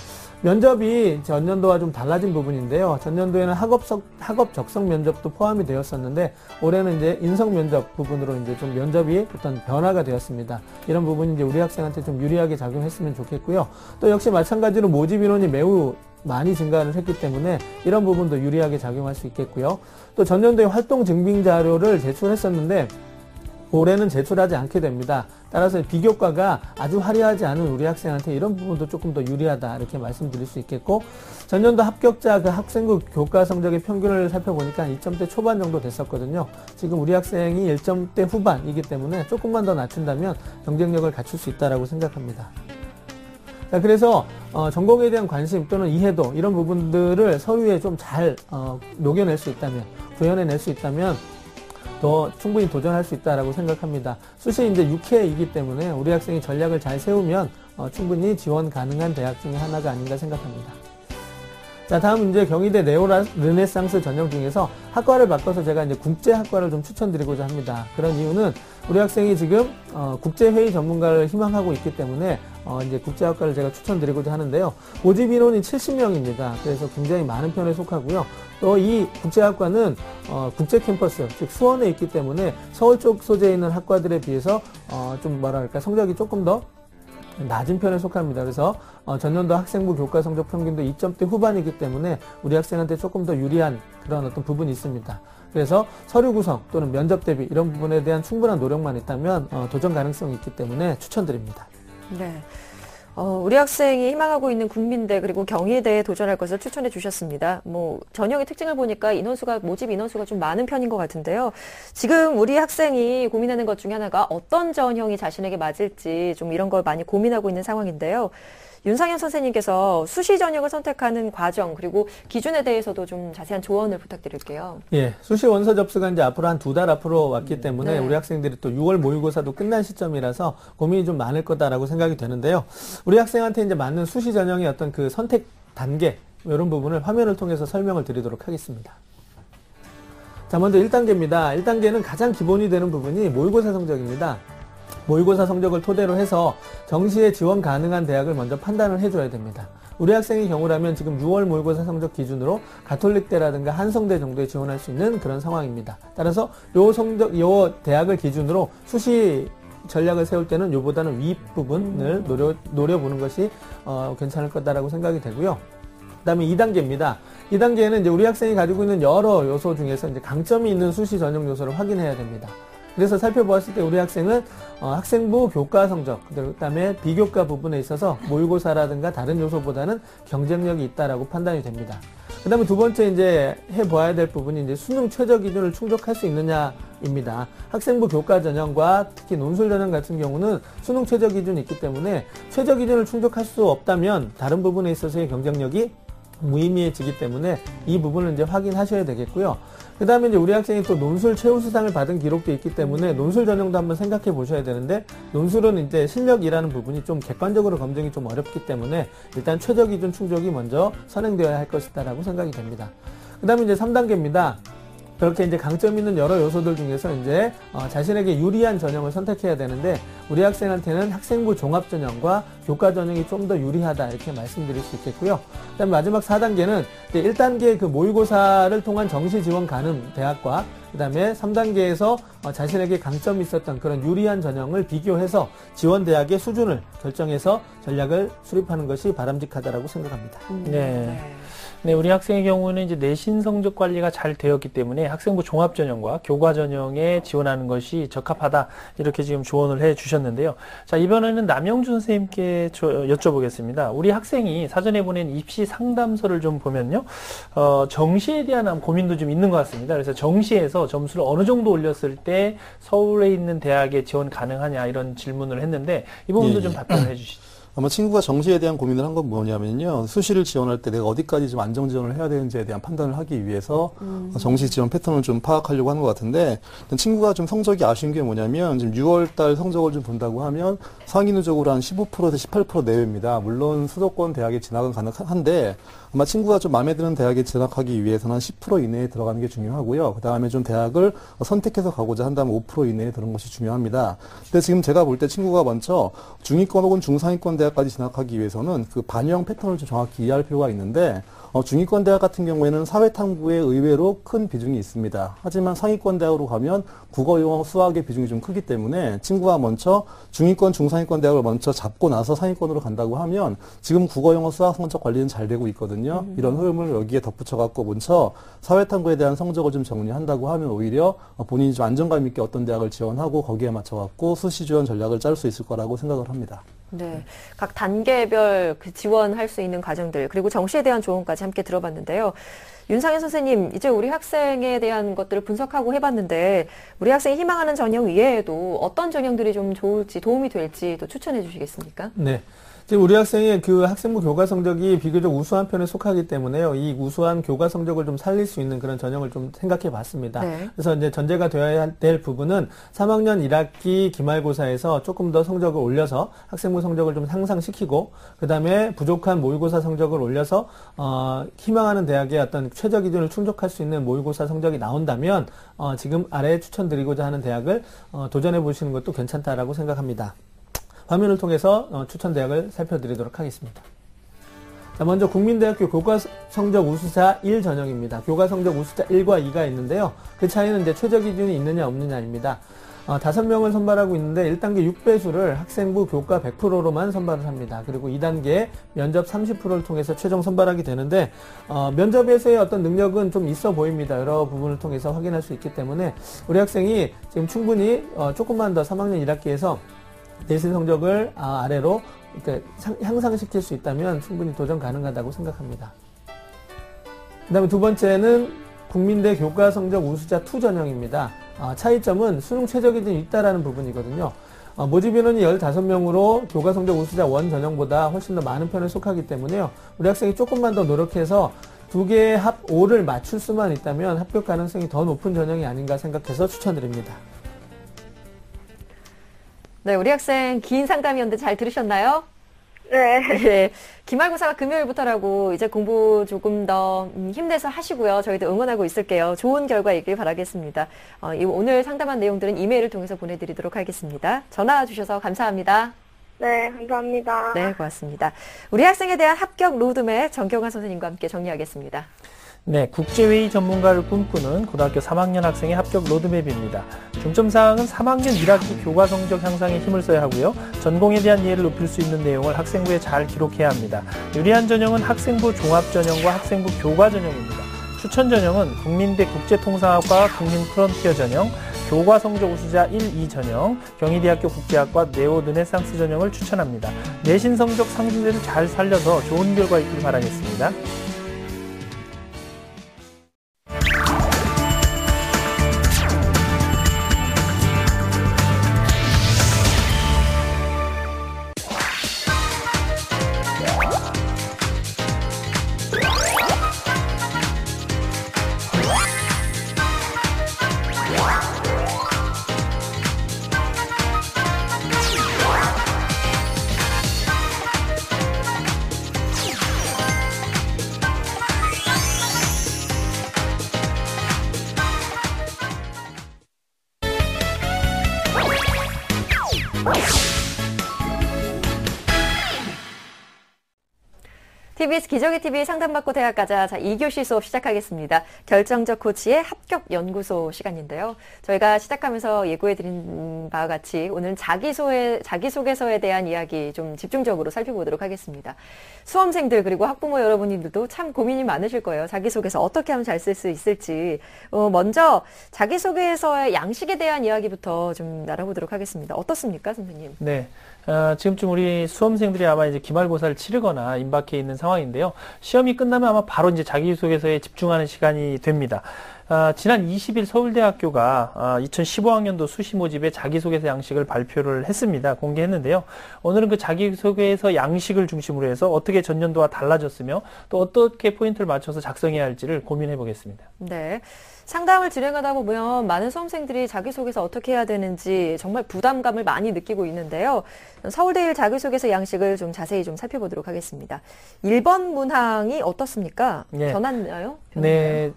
면접이 전년도와 좀 달라진 부분인데요. 전년도에는 학업 적성 면접도 포함이 되었었는데 올해는 이제 인성 면접 부분으로 이제 좀 면접이 어떤 변화가 되었습니다. 이런 부분이 이제 우리 학생한테 좀 유리하게 작용했으면 좋겠고요. 또 역시 마찬가지로 모집 인원이 매우 많이 증가를 했기 때문에 이런 부분도 유리하게 작용할 수 있겠고요. 또 전년도에 활동 증빙 자료를 제출했었는데 올해는 제출하지 않게 됩니다. 따라서 비교과가 아주 화려하지 않은 우리 학생한테 이런 부분도 조금 더 유리하다 이렇게 말씀드릴 수 있겠고, 전년도 합격자 그 학생부 교과 성적의 평균을 살펴보니까 2점대 초반 정도 됐었거든요. 지금 우리 학생이 1점대 후반이기 때문에 조금만 더 낮춘다면 경쟁력을 갖출 수 있다라고 생각합니다. 자, 그래서 전공에 대한 관심 또는 이해도 이런 부분들을 서류에 좀 잘 녹여낼 수 있다면, 구현해낼 수 있다면 더 충분히 도전할 수 있다라고 생각합니다. 수시 이제 6회이기 때문에 우리 학생이 전략을 잘 세우면 충분히 지원 가능한 대학 중에 하나가 아닌가 생각합니다. 자, 다음 이제 경희대 르네상스 전형 중에서 학과를 바꿔서 제가 이제 국제학과를 좀 추천드리고자 합니다. 그런 이유는 우리 학생이 지금 국제회의 전문가를 희망하고 있기 때문에 이제 국제학과를 제가 추천드리고자 하는데요. 모집 인원이 70명입니다. 그래서 굉장히 많은 편에 속하고요. 또 이 국제학과는 국제 캠퍼스, 즉 수원에 있기 때문에 서울 쪽 소재에 있는 학과들에 비해서 좀 뭐랄까 성적이 조금 더 낮은 편에 속합니다. 그래서 전년도 학생부 교과 성적 평균도 2점대 후반이기 때문에 우리 학생한테 조금 더 유리한 그런 어떤 부분이 있습니다. 그래서 서류 구성 또는 면접 대비 이런 부분에 대한 충분한 노력만 있다면 도전 가능성이 있기 때문에 추천드립니다. 네. 우리 학생이 희망하고 있는 국민대 그리고 경희대에 도전할 것을 추천해 주셨습니다. 전형의 특징을 보니까 모집 인원수가 좀 많은 편인 것 같은데요. 지금 우리 학생이 고민하는 것 중에 하나가 어떤 전형이 자신에게 맞을지 좀 이런 걸 많이 고민하고 있는 상황인데요. 윤상현 선생님께서 수시 전형을 선택하는 과정 그리고 기준에 대해서도 좀 자세한 조언을 부탁드릴게요. 예, 수시 원서 접수가 이제 앞으로 한 2달 앞으로 왔기 때문에 네. 우리 학생들이 또 6월 모의고사도 끝난 시점이라서 고민이 좀 많을 거다라고 생각이 되는데요. 우리 학생한테 이제 맞는 수시 전형의 어떤 그 선택 단계 이런 부분을 화면을 통해서 설명을 드리도록 하겠습니다. 자, 먼저 1단계입니다. 1단계는 가장 기본이 되는 부분이 모의고사 성적입니다. 모의고사 성적을 토대로 해서 정시에 지원 가능한 대학을 먼저 판단을 해줘야 됩니다. 우리 학생의 경우라면 지금 6월 모의고사 성적 기준으로 가톨릭대라든가 한성대 정도에 지원할 수 있는 그런 상황입니다. 따라서 요 대학을 기준으로 수시 전략을 세울 때는 요보다는 윗부분을 노려보는 것이 괜찮을 거다라고 생각이 되고요. 그 다음에 2단계입니다. 2단계에는 이제 우리 학생이 가지고 있는 여러 요소 중에서 이제 강점이 있는 수시 전형 요소를 확인해야 됩니다. 그래서 살펴보았을 때 우리 학생은 학생부 교과 성적, 그다음에 비교과 부분에 있어서 모의고사라든가 다른 요소보다는 경쟁력이 있다라고 판단이 됩니다. 그다음에 두 번째 이제 해봐야 될 부분이 이제 수능 최저 기준을 충족할 수 있느냐입니다. 학생부 교과 전형과 특히 논술 전형 같은 경우는 수능 최저 기준이 있기 때문에 최저 기준을 충족할 수 없다면 다른 부분에 있어서의 경쟁력이 무의미해지기 때문에 이 부분을 이제 확인하셔야 되겠고요. 그 다음에 이제 우리 학생이 또 논술 최우수상을 받은 기록도 있기 때문에 논술 전형도 한번 생각해 보셔야 되는데, 논술은 이제 실력이라는 부분이 좀 객관적으로 검증이 좀 어렵기 때문에 일단 최저 기준 충족이 먼저 선행되어야 할 것이다라고 생각이 됩니다. 그 다음에 이제 3단계입니다. 그렇게 이제 강점 있는 여러 요소들 중에서 이제 자신에게 유리한 전형을 선택해야 되는데, 우리 학생한테는 학생부 종합 전형과 교과 전형이 좀 더 유리하다 이렇게 말씀드릴 수 있겠고요. 그다음에 마지막 4단계는 1단계 그 모의고사를 통한 정시 지원 가능 대학과 그다음에 3단계에서 자신에게 강점이 있었던 그런 유리한 전형을 비교해서 지원 대학의 수준을 결정해서 전략을 수립하는 것이 바람직하다라고 생각합니다. 네, 우리 학생의 경우는 이제 내신 성적 관리가 잘 되었기 때문에 학생부 종합 전형과 교과 전형에 지원하는 것이 적합하다 이렇게 지금 조언을 해 주셨는데요. 자, 이번에는 남영준 선생님께 여쭤보겠습니다. 우리 학생이 사전에 보낸 입시 상담서를 좀 보면요, 정시에 대한 고민도 좀 있는 것 같습니다. 그래서 정시에서 점수를 어느 정도 올렸을 때 서울에 있는 대학에 지원 가능하냐 이런 질문을 했는데 이 부분도 좀 답변을 해 주시죠. 아마 친구가 정시에 대한 고민을 한 건 뭐냐면요. 수시를 지원할 때 내가 어디까지 좀 안정 지원을 해야 되는지에 대한 판단을 하기 위해서 정시 지원 패턴을 좀 파악하려고 하는 것 같은데, 친구가 좀 성적이 아쉬운 게 뭐냐면 지금 6월 달 성적을 좀 본다고 하면 상위 누적으로 한 15%에서 18% 내외입니다. 물론 수도권 대학에 진학은 가능한데 아마 친구가 좀 마음에 드는 대학에 진학하기 위해서는 한 10% 이내에 들어가는 게 중요하고요. 그 다음에 좀 대학을 선택해서 가고자 한다면 5% 이내에 들어가는 것이 중요합니다. 근데 지금 제가 볼 때 친구가 먼저 중위권 혹은 중상위권 대학까지 진학하기 위해서는 그 반영 패턴을 좀 정확히 이해할 필요가 있는데, 중위권 대학 같은 경우에는 사회탐구에 의외로 큰 비중이 있습니다. 하지만 상위권 대학으로 가면 국어, 영어, 수학의 비중이 좀 크기 때문에 친구가 먼저 중위권, 중상위권 대학을 먼저 잡고 나서 상위권으로 간다고 하면 지금 국어, 영어, 수학 성적 관리는 잘 되고 있거든요. 이런 흐름을 여기에 덧붙여갖고 먼저 사회탐구에 대한 성적을 좀 정리한다고 하면 오히려 본인이 좀 안정감 있게 어떤 대학을 지원하고 거기에 맞춰갖고 수시 지원 전략을 짤 수 있을 거라고 생각을 합니다. 네, 각 단계별 그 지원할 수 있는 과정들, 그리고 정시에 대한 조언까지 함께 들어봤는데요. 윤상현 선생님, 이제 우리 학생에 대한 것들을 분석하고 해봤는데 우리 학생이 희망하는 전형 이외에도 어떤 전형들이 좀 좋을지, 도움이 될지 또 추천해 주시겠습니까? 네. 지금 우리 학생의 그 학생부 교과 성적이 비교적 우수한 편에 속하기 때문에요. 이 우수한 교과 성적을 좀 살릴 수 있는 그런 전형을 좀 생각해 봤습니다. 네. 그래서 이제 전제가 되어야 될 부분은 3학년 1학기 기말고사에서 조금 더 성적을 올려서 학생부 성적을 좀 향상시키고, 그 다음에 부족한 모의고사 성적을 올려서, 희망하는 대학의 어떤 최저 기준을 충족할 수 있는 모의고사 성적이 나온다면, 지금 아래에 추천드리고자 하는 대학을, 도전해 보시는 것도 괜찮다라고 생각합니다. 화면을 통해서 추천 대학을 살펴드리도록 하겠습니다. 자, 먼저 국민대학교 교과 성적 우수자 1 전형입니다. 교과 성적 우수자 1과 2가 있는데요. 그 차이는 이제 최저 기준이 있느냐 없느냐입니다. 5명을 선발하고 있는데 1단계 6배수를 학생부 교과 100%로만 선발을 합니다. 그리고 2단계 면접 30%를 통해서 최종 선발하게 되는데, 면접에서의 어떤 능력은 좀 있어 보입니다. 여러 부분을 통해서 확인할 수 있기 때문에 우리 학생이 지금 충분히 조금만 더 3학년 1학기에서 내신 성적을 아래로 이렇게 향상시킬 수 있다면 충분히 도전 가능하다고 생각합니다. 그 다음에 두 번째는 국민대 교과 성적 우수자 2 전형입니다. 차이점은 수능 최저 기준이 있다라는 부분이거든요. 모집 인원이 15명으로 교과 성적 우수자 1 전형보다 훨씬 더 많은 편에 속하기 때문에요. 우리 학생이 조금만 더 노력해서 두 개의 합 5를 맞출 수만 있다면 합격 가능성이 더 높은 전형이 아닌가 생각해서 추천드립니다. 네, 우리 학생 긴 상담이었는데 잘 들으셨나요? 네. 예, 기말고사가 금요일부터라고 이제 공부 조금 더 힘내서 하시고요. 저희도 응원하고 있을게요. 좋은 결과 있길 바라겠습니다. 오늘 상담한 내용들은 이메일을 통해서 보내드리도록 하겠습니다. 전화 주셔서 감사합니다. 네, 감사합니다. 네, 고맙습니다. 우리 학생에 대한 합격 로드맵 정경환 선생님과 함께 정리하겠습니다. 네, 국제회의 전문가를 꿈꾸는 고등학교 3학년 학생의 합격 로드맵입니다. 중점사항은 3학년 1학기 교과 성적 향상에 힘을 써야 하고요. 전공에 대한 이해를 높일 수 있는 내용을 학생부에 잘 기록해야 합니다. 유리한 전형은 학생부 종합전형과 학생부 교과 전형입니다. 추천 전형은 국민대 국제통상학과 국민프론티어 전형, 교과 성적 우수자 1, 2 전형, 경희대학교 국제학과 네오 르네상스 전형을 추천합니다. 내신 성적 상승세를 잘 살려서 좋은 결과 있길 바라겠습니다. TBS 기저귀 TV 상담받고 대학 가자. 자, 2교시 수업 시작하겠습니다. 결정적 코치의 합격 연구소 시간인데요. 저희가 시작하면서 예고해드린 바와 같이 오늘은 자기소개서에 대한 이야기 좀 집중적으로 살펴보도록 하겠습니다. 수험생들 그리고 학부모 여러분들도 참 고민이 많으실 거예요. 자기소개서 어떻게 하면 잘 쓸 수 있을지. 먼저 자기소개서의 양식에 대한 이야기부터 좀 나눠보도록 하겠습니다. 어떻습니까, 선생님? 네. 지금쯤 우리 수험생들이 아마 이제 기말고사를 치르거나 임박해 있는 상황인데요. 시험이 끝나면 아마 바로 이제 자기소개서에 집중하는 시간이 됩니다. 지난 20일 서울대학교가 2015학년도 수시 모집의 자기소개서 양식을 발표를 했습니다. 공개했는데요. 오늘은 그 자기소개서 양식을 중심으로 해서 어떻게 전년도와 달라졌으며 또 어떻게 포인트를 맞춰서 작성해야 할지를 고민해 보겠습니다. 네. 상담을 진행하다 보면 많은 수험생들이 자기소개서 어떻게 해야 되는지 정말 부담감을 많이 느끼고 있는데요. 서울대 1 자기소개서 양식을 좀 자세히 좀 살펴보도록 하겠습니다. 1번 문항이 어떻습니까? 네. 변했나요? 네,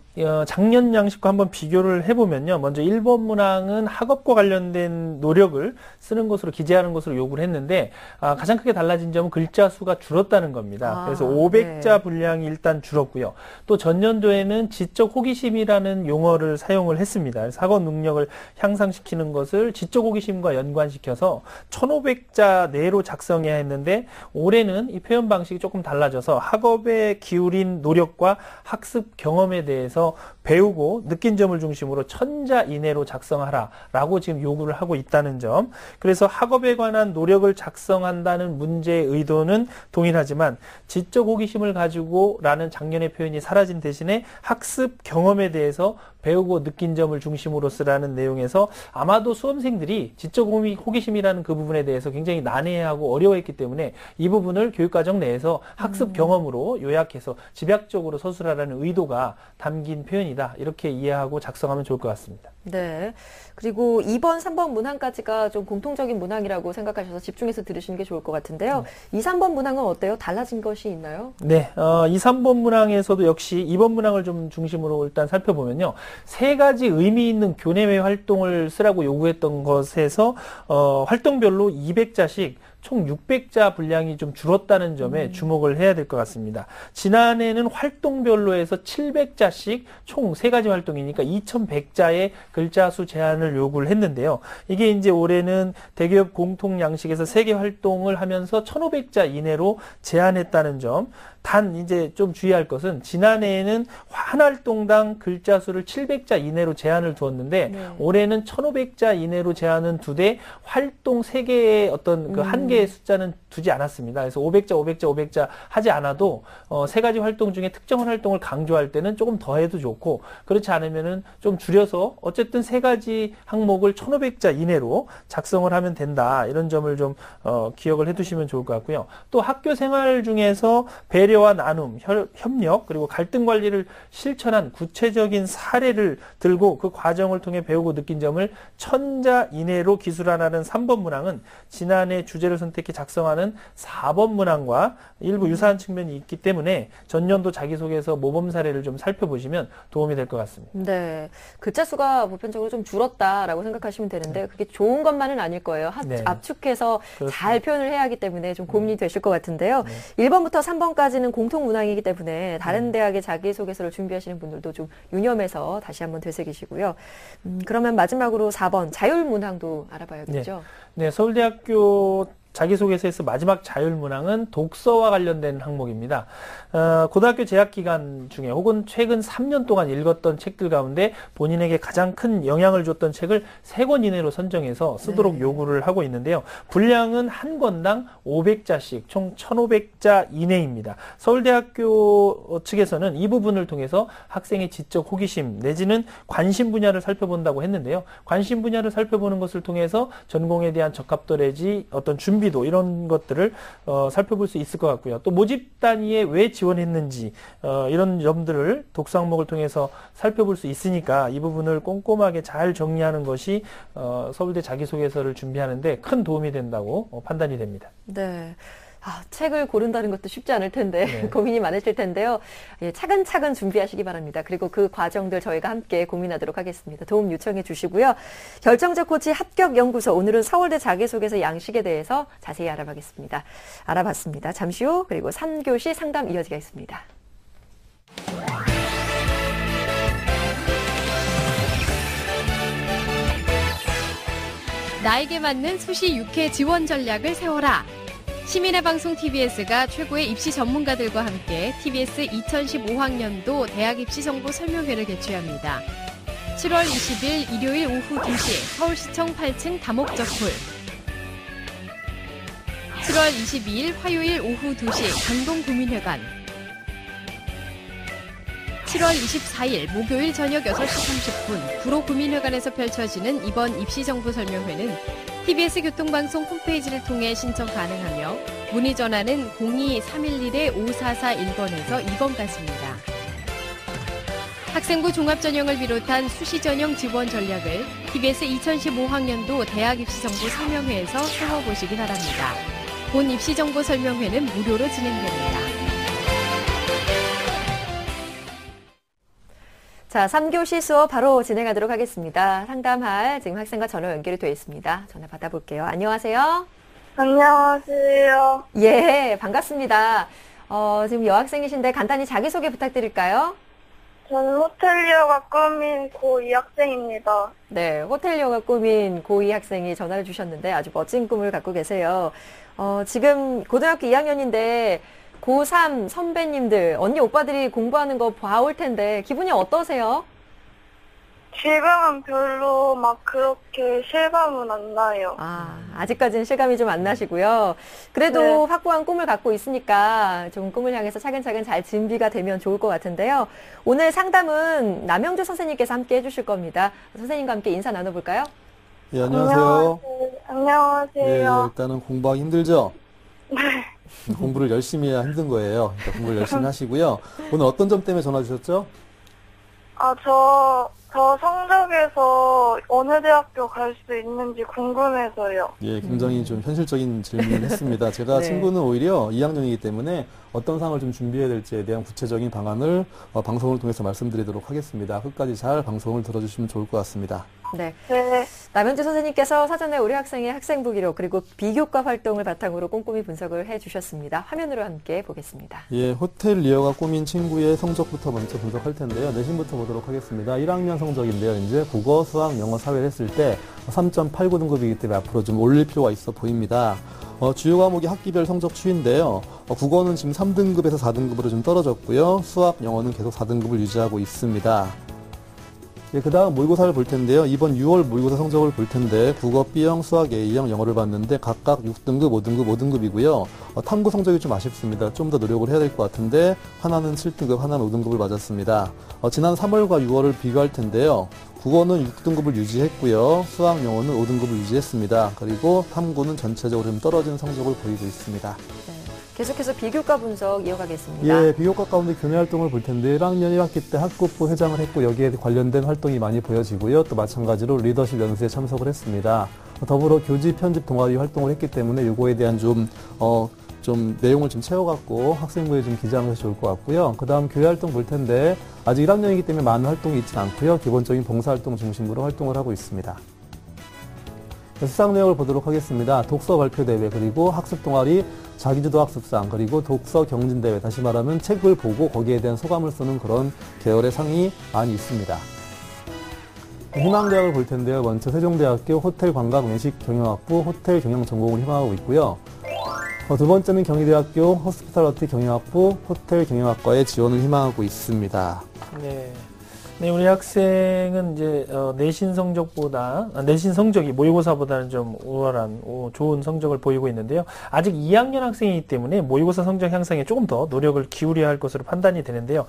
작년 양식과 한번 비교를 해보면요. 먼저 1번 문항은 학업과 관련된 노력을 쓰는 것으로 기재하는 것으로 요구를 했는데 가장 크게 달라진 점은 글자 수가 줄었다는 겁니다. 그래서 500자 분량이 일단 줄었고요. 또 전년도에는 지적 호기심이라는 용어를 사용을 했습니다. 그래서 학업 능력을 향상시키는 것을 지적 호기심과 연관시켜서 1500자 내로 작성해야 했는데 올해는 이 표현 방식이 조금 달라져서 학업에 기울인 노력과 학습 경험에 대해서 배우고 느낀 점을 중심으로 1000자 이내로 작성하라라고 지금 요구를 하고 있다는 점. 그래서 학업에 관한 노력을 작성한다는 문제의 의도는 동일하지만 지적 호기심을 가지고라는 작년의 표현이 사라진 대신에 학습 경험에 대해서 배우고 느낀 점을 중심으로 쓰라는 내용에서 아마도 수험생들이 지적 호기심이라는 그 부분에 대해서 굉장히 난해하고 어려워했기 때문에 이 부분을 교육과정 내에서 학습 경험으로 요약해서 집약적으로 서술하라는 의도가 담긴 표현이다. 이렇게 이해하고 작성하면 좋을 것 같습니다. 네. 그리고 2번, 3번 문항까지가 좀 공통적인 문항이라고 생각하셔서 집중해서 들으시는 게 좋을 것 같은데요. 2, 3번 문항은 어때요? 달라진 것이 있나요? 네. 2, 3번 문항에서도 역시 2번 문항을 좀 중심으로 일단 살펴보면요. 세 가지 의미 있는 교내외 활동을 쓰라고 요구했던 것에서 활동별로 200자씩 총 600자 분량이 좀 줄었다는 점에 주목을 해야 될 것 같습니다. 지난해는 활동별로 해서 700자씩 총 3가지 활동이니까 2100자의 글자 수 제한을 요구를 했는데요. 이게 이제 올해는 대기업 공통 양식에서 3개 활동을 하면서 1500자 이내로 제한했다는 점. 단 이제 좀 주의할 것은 지난해에는 한 활동당 글자 수를 700자 이내로 제한을 두었는데 올해는 1500자 이내로 제한은 두되 활동 3개의 어떤 그 한 개의 숫자는 두지 않았습니다. 그래서 500자 하지 않아도 3가지 활동 중에 특정 활동을 강조할 때는 조금 더 해도 좋고 그렇지 않으면은 좀 줄여서 어쨌든 3가지 항목을 1500자 이내로 작성을 하면 된다. 이런 점을 좀 기억을 해 두시면 좋을 것 같고요. 또 학교 생활 중에서 배려와 나눔, 협력, 그리고 갈등 관리를 실천한 구체적인 사례를 들고 그 과정을 통해 배우고 느낀 점을 1000자 이내로 기술하라는 3번 문항은 지난해 주제를 선택해 작성하는 4번 문항과 일부 유사한 측면이 있기 때문에 전년도 자기소개서 모범 사례를 좀 살펴보시면 도움이 될 것 같습니다. 네. 글자 수가 보편적으로 좀 줄었다라고 생각하시면 되는데 그게 좋은 것만은 아닐 거예요. 네. 압축해서 그렇습니다. 잘 표현을 해야 하기 때문에 좀 고민이 되실 것 같은데요. 1번부터 3번까지는 공통 문항이기 때문에 다른 대학의 자기소개서를 준비하시는 분들도 좀 유념해서 다시 한번 되새기시고요. 그러면 마지막으로 4번 자율 문항도 알아봐야겠죠. 네, 서울대학교 자기소개서에서 마지막 자율문항은 독서와 관련된 항목입니다. 고등학교 재학 기간 중에 혹은 최근 3년 동안 읽었던 책들 가운데 본인에게 가장 큰 영향을 줬던 책을 3권 이내로 선정해서 쓰도록 요구를 하고 있는데요. 분량은 한 권당 500자씩 총 1500자 이내입니다. 서울대학교 측에서는 이 부분을 통해서 학생의 지적 호기심 내지는 관심 분야를 살펴본다고 했는데요. 관심 분야를 살펴보는 것을 통해서 전공에 대한 적합도 내지 어떤 준비도 이런 것들을 살펴볼 수 있을 것 같고요. 또 모집 단위에 왜 지원했는지 이런 점들을 독서 항목을 통해서 살펴볼 수 있으니까 이 부분을 꼼꼼하게 잘 정리하는 것이 서울대 자기소개서를 준비하는데 큰 도움이 된다고 판단이 됩니다. 네. 책을 고른다는 것도 쉽지 않을 텐데 고민이 많으실 텐데요. 예, 차근차근 준비하시기 바랍니다. 그리고 그 과정들 저희가 함께 고민하도록 하겠습니다. 도움 요청해 주시고요. 결정적 코치 합격연구소 오늘은 서울대 자기소개서 양식에 대해서 자세히 알아봤습니다. 잠시 후 그리고 3교시 상담 이어지겠습니다. 나에게 맞는 수시 육회 지원 전략을 세워라. 시민의 방송 TBS가 최고의 입시 전문가들과 함께 TBS 2015학년도 대학 입시 정보 설명회를 개최합니다. 7월 20일 일요일 오후 2시 서울시청 8층 다목적홀. 7월 22일 화요일 오후 2시 강동구민회관. 7월 24일 목요일 저녁 6시 30분 구로구민회관에서 펼쳐지는 이번 입시정보 설명회는 TBS 교통방송 홈페이지를 통해 신청 가능하며 문의 전화는 02-311-5441번에서 2번까지입니다. 학생부 종합전형을 비롯한 수시전형 지원 전략을 TBS 2015학년도 대학 입시정보 설명회에서 살펴보시기 바랍니다. 본 입시정보 설명회는 무료로 진행됩니다. 자, 3교시 수업 바로 진행하도록 하겠습니다. 상담할 지금 학생과 전화 연결이 되어 있습니다. 전화 받아볼게요. 안녕하세요. 안녕하세요. 예, 반갑습니다. 지금 여학생이신데 간단히 자기소개 부탁드릴까요? 저는 호텔리어가 꿈인 고2 학생입니다. 네, 호텔리어가 꿈인 고2 학생이 전화를 주셨는데 아주 멋진 꿈을 갖고 계세요. 지금 고등학교 2학년인데 고3 선배님들, 언니 오빠들이 공부하는 거 봐올 텐데 기분이 어떠세요? 지금은 별로 막 그렇게 실감은 안 나요. 아직까지는 실감이 좀 안 나시고요. 그래도 네. 확고한 꿈을 갖고 있으니까 좀 꿈을 향해서 차근차근 잘 준비가 되면 좋을 것 같은데요. 오늘 상담은 남영주 선생님께서 함께 해주실 겁니다. 선생님과 함께 인사 나눠볼까요? 예, 안녕하세요. 안녕하세요. 일단은 공부하기 힘들죠? 공부를 열심히 해야 힘든 거예요. 그러니까 공부를 열심히 하시고요. 오늘 어떤 점 때문에 전화 주셨죠? 저 성적에서 어느 대학교 갈 수 있는지 궁금해서요. 예, 굉장히 좀 현실적인 질문을 했습니다. 제가 네. 친구는 오히려 2학년이기 때문에 어떤 상을 좀 준비해야 될지에 대한 구체적인 방안을 방송을 통해서 말씀드리도록 하겠습니다. 끝까지 잘 방송을 들어주시면 좋을 것 같습니다. 네. 네. 남현주 선생님께서 사전에 우리 학생의 학생부 기록 그리고 비교과 활동을 바탕으로 꼼꼼히 분석을 해주셨습니다. 화면으로 함께 보겠습니다. 예, 호텔리어가 꾸민 친구의 성적부터 먼저 분석할 텐데요. 내신부터 보도록 하겠습니다. 1학년 성적인데요. 이제 국어, 수학, 영어, 사회를 했을 때 3.89등급이기 때문에 앞으로 좀 올릴 필요가 있어 보입니다. 주요 과목이 학기별 성적 추인데요. 국어는 지금 3등급에서 4등급으로 좀 떨어졌고요. 수학, 영어는 계속 4등급을 유지하고 있습니다. 예, 그 다음 모의고사를 볼 텐데요. 이번 6월 모의고사 성적을 볼 텐데 국어 B형, 수학 A형, 영어를 봤는데 각각 6등급, 5등급, 5등급이고요. 탐구 성적이 좀 아쉽습니다. 좀 더 노력을 해야 될 것 같은데 하나는 7등급, 하나는 5등급을 맞았습니다. 지난 3월과 6월을 비교할 텐데요. 국어는 6등급을 유지했고요. 수학, 영어는 5등급을 유지했습니다. 그리고 탐구는 전체적으로 좀 떨어진 성적을 보이고 있습니다. 네. 계속해서 비교과 분석 이어가겠습니다. 예, 비교과 가운데 교내 활동을 볼 텐데 1학년 1학기 때 학급부 회장을 했고 여기에 관련된 활동이 많이 보여지고요. 또 마찬가지로 리더십 연수에 참석을 했습니다. 더불어 교지 편집 동아리 활동을 했기 때문에 요거에 대한 좀 내용을 좀 채워갖고 학생부에 좀 기재하는 것이 좋을 것 같고요. 그 다음 교회 활동 볼 텐데 아직 1학년이기 때문에 많은 활동이 있지 않고요. 기본적인 봉사활동 중심으로 활동을 하고 있습니다. 수상 내용을 보도록 하겠습니다. 독서 발표 대회 그리고 학습 동아리 자기주도 학습상 그리고 독서 경진 대회 다시 말하면 책을 보고 거기에 대한 소감을 쓰는 그런 계열의 상이 많이 있습니다. 희망대학을 볼 텐데요. 먼저 세종대학교 호텔관광외식경영학부 호텔경영전공을 희망하고 있고요. 두 번째는 경희대학교 호스피탈러티 경영학부 호텔경영학과에 지원을 희망하고 있습니다. 네. 네, 우리 학생은 이제 내신 성적이 모의고사보다는 좀 우월한 좋은 성적을 보이고 있는데요. 아직 2학년 학생이기 때문에 모의고사 성적 향상에 조금 더 노력을 기울여야 할 것으로 판단이 되는데요.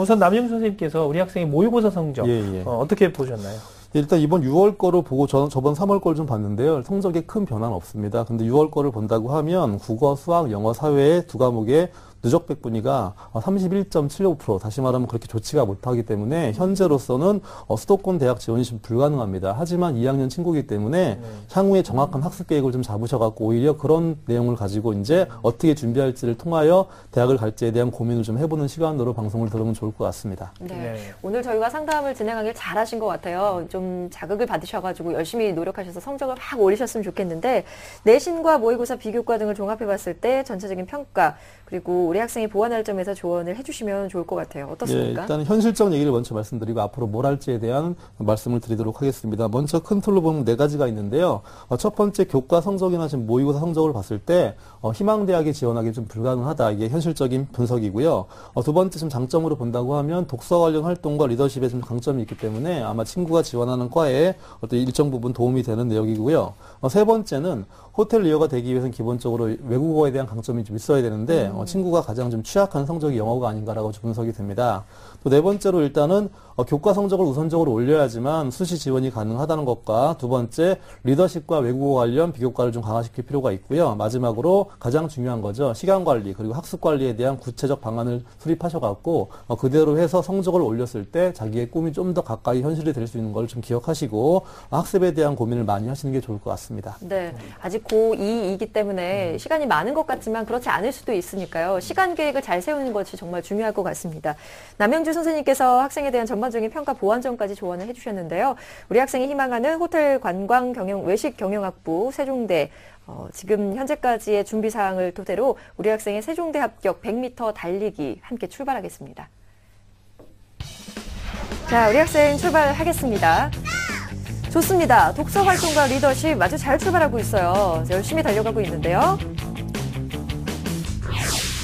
우선 남영 선생님께서 우리 학생의 모의고사 성적 어떻게 보셨나요? 일단 이번 6월 거를 보고 저번 3월 거를 좀 봤는데요. 성적에 큰 변화는 없습니다. 근데 6월 거를 본다고 하면 국어, 수학, 영어, 사회 두 과목에 누적 백분위가 31.75%, 다시 말하면 그렇게 좋지가 못하기 때문에 현재로서는 수도권 대학 지원이 좀 불가능합니다. 하지만 2학년 친구이기 때문에 향후에 정확한 학습 계획을 좀 잡으셔갖고 오히려 그런 내용을 가지고 이제 어떻게 준비할지를 통하여 대학을 갈지에 대한 고민을 좀 해보는 시간으로 방송을 들으면 좋을 것 같습니다. 네. 오늘 저희가 상담을 진행하길 잘하신 것 같아요. 좀 자극을 받으셔가지고 열심히 노력하셔서 성적을 확 올리셨으면 좋겠는데 내신과 모의고사 비교과 등을 종합해봤을 때 전체적인 평가 그리고 우리 학생이 보완할 점에서 조언을 해주시면 좋을 것 같아요. 어떻습니까? 예, 일단 현실적 얘기를 먼저 말씀드리고 앞으로 뭘 할지에 대한 말씀을 드리도록 하겠습니다. 먼저 큰 틀로 보면 4가지가 있는데요. 첫 번째 교과 성적이나 지금 모의고사 성적을 봤을 때 희망대학에 지원하기 좀 불가능하다. 이게 현실적인 분석이고요. 두 번째 좀 장점으로 본다고 하면 독서 관련 활동과 리더십에 좀 강점이 있기 때문에 아마 친구가 지원하는 과에 어떤 일정 부분 도움이 되는 내용이고요. 세 번째는 호텔리어가 되기 위해서는 기본적으로 외국어에 대한 강점이 좀 있어야 되는데 친구가 가장 좀 취약한 성적이 영어가 아닌가라고 분석이 됩니다. 또 네 번째로 일단은 교과 성적을 우선적으로 올려야지만 수시 지원이 가능하다는 것과 두 번째 리더십과 외국어 관련 비교과를 좀 강화시킬 필요가 있고요. 마지막으로 가장 중요한 거죠. 시간 관리 그리고 학습 관리에 대한 구체적 방안을 수립하셔갖고 그대로 해서 성적을 올렸을 때 자기의 꿈이 좀 더 가까이 현실이 될 수 있는 걸 좀 기억하시고 학습에 대한 고민을 많이 하시는 게 좋을 것 같습니다. 네, 아직 고2이기 때문에 시간이 많은 것 같지만 그렇지 않을 수도 있으니까요. 시간 계획을 잘 세우는 것이 정말 중요할 것 같습니다. 남영주 선생님께서 학생에 대한 전반적인 평가 보완점까지 조언을 해주셨는데요. 우리 학생이 희망하는 호텔 관광 경영 외식 경영학부 세종대 지금 현재까지의 준비 사항을 토대로 우리 학생의 세종대 합격 100m 달리기 함께 출발하겠습니다. 자, 우리 학생 출발하겠습니다. 좋습니다. 독서 활동과 리더십 아주 잘 출발하고 있어요. 열심히 달려가고 있는데요.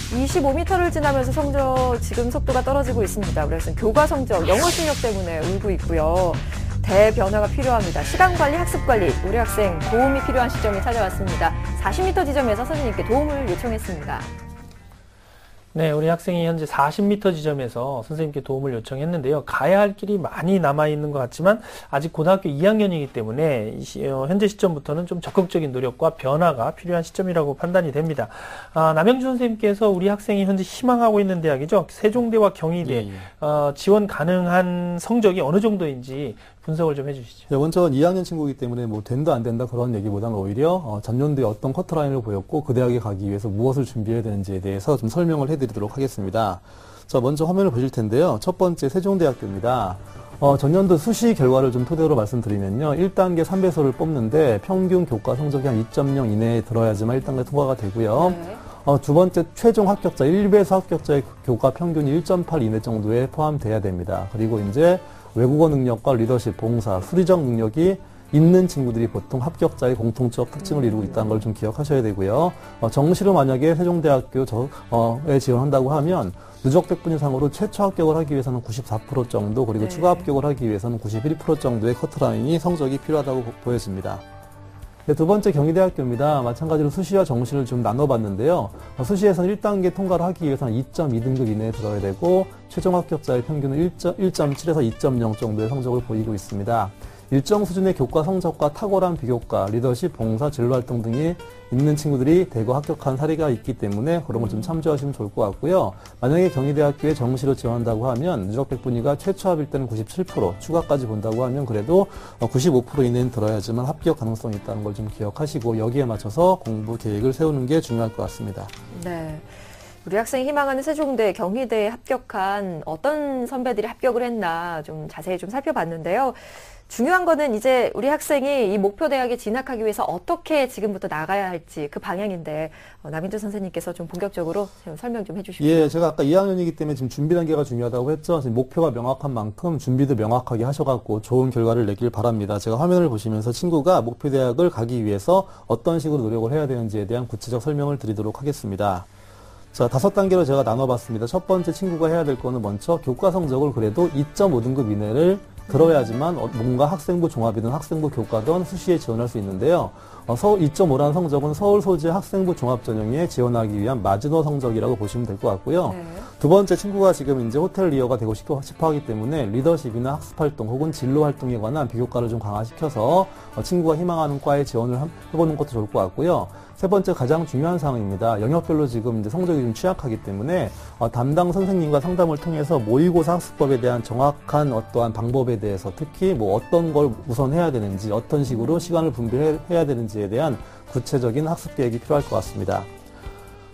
25m를 지나면서 지금 속도가 떨어지고 있습니다. 그래서 교과 성적, 영어 실력 때문에 울고 있고요. 대변화가 필요합니다. 시간 관리, 학습 관리, 우리 학생 도움이 필요한 시점이 찾아왔습니다. 40m 지점에서 선생님께 도움을 요청했습니다. 네, 우리 학생이 현재 40m 지점에서 선생님께 도움을 요청했는데요. 가야 할 길이 많이 남아있는 것 같지만 아직 고등학교 2학년이기 때문에 현재 시점부터는 좀 적극적인 노력과 변화가 필요한 시점이라고 판단이 됩니다. 남영주 선생님께서 우리 학생이 현재 희망하고 있는 대학이죠. 세종대와 경희대 지원 가능한 성적이 어느 정도인지 분석을 좀 해주시죠. 네, 먼저 2학년 친구이기 때문에 뭐 된다 안 된다 그런 얘기보다는 오히려 전년도에 어떤 커트라인을 보였고 그 대학에 가기 위해서 무엇을 준비해야 되는지에 대해서 좀 설명을 해드리도록 하겠습니다. 자, 먼저 화면을 보실 텐데요. 첫 번째 세종대학교입니다. 전년도 수시 결과를 좀 토대로 말씀드리면요. 1단계 3배수를 뽑는데 평균 교과 성적이 한 2.0 이내에 들어야지만 1단계 통과가 되고요. 네. 두 번째 최종 합격자, 1배수 합격자의 교과 평균이 1.8 이내 정도에 포함돼야 됩니다. 그리고 이제 외국어 능력과 리더십, 봉사, 수리적 능력이 있는 친구들이 보통 합격자의 공통적 특징을 이루고 있다는 걸 좀 기억하셔야 되고요. 정시로 만약에 세종대학교에 지원한다고 하면 누적 백분 이상으로 최초 합격을 하기 위해서는 94% 정도, 그리고 네. 추가 합격을 하기 위해서는 91% 정도의 커트라인이 성적이 필요하다고 보여집니다. 네, 두 번째 경희대학교입니다. 마찬가지로 수시와 정시를 좀 나눠봤는데요. 수시에서는 1단계 통과를 하기 위해서는 2.2등급 이내에 들어야 되고 최종 합격자의 평균은 1.7에서 2.0 정도의 성적을 보이고 있습니다. 일정 수준의 교과 성적과 탁월한 비교과, 리더십, 봉사, 진로활동 등이 있는 친구들이 대거 합격한 사례가 있기 때문에 그런 걸 좀 참조하시면 좋을 것 같고요. 만약에 경희대학교에 정시로 지원한다고 하면 누적 백분위가 최초 합일 때는 97%, 추가까지 본다고 하면 그래도 95% 이내는 들어야지만 합격 가능성이 있다는 걸 좀 기억하시고 여기에 맞춰서 공부 계획을 세우는 게 중요할 것 같습니다. 네. 우리 학생이 희망하는 세종대, 경희대에 합격한 어떤 선배들이 합격을 했나 좀 자세히 좀 살펴봤는데요. 중요한 거는 이제 우리 학생이 이 목표 대학에 진학하기 위해서 어떻게 지금부터 나가야 할지 그 방향인데 남인주 선생님께서 좀 본격적으로 설명 좀 해주시죠. 예, 제가 아까 2학년이기 때문에 지금 준비 단계가 중요하다고 했죠. 지금 목표가 명확한 만큼 준비도 명확하게 하셔갖고 좋은 결과를 내길 바랍니다. 제가 화면을 보시면서 친구가 목표 대학을 가기 위해서 어떤 식으로 노력을 해야 되는지에 대한 구체적 설명을 드리도록 하겠습니다. 자, 5단계로 제가 나눠봤습니다. 첫 번째 친구가 해야 될 거는 먼저 교과 성적을 그래도 2.5등급 이내를 들어야지만 뭔가 학생부 종합이든 학생부 교과든 수시에 지원할 수 있는데요. 2.5라는 성적은 서울 소재 학생부 종합전형에 지원하기 위한 마지노 성적이라고 보시면 될 것 같고요. 네. 두 번째 친구가 지금 이제 호텔리어가 되고 싶어 하기 때문에 리더십이나 학습활동 혹은 진로활동에 관한 비교과를 좀 강화시켜서 친구가 희망하는 과에 지원을 해보는 것도 좋을 것 같고요. 세 번째 가장 중요한 사항입니다. 영역별로 지금 이제 성적이 좀 취약하기 때문에 담당 선생님과 상담을 통해서 모의고사 학습법에 대한 정확한 어떠한 방법에 대해서 특히 뭐 어떤 걸 우선 해야 되는지 어떤 식으로 시간을 분배해야 되는지에 대한 구체적인 학습 계획이 필요할 것 같습니다.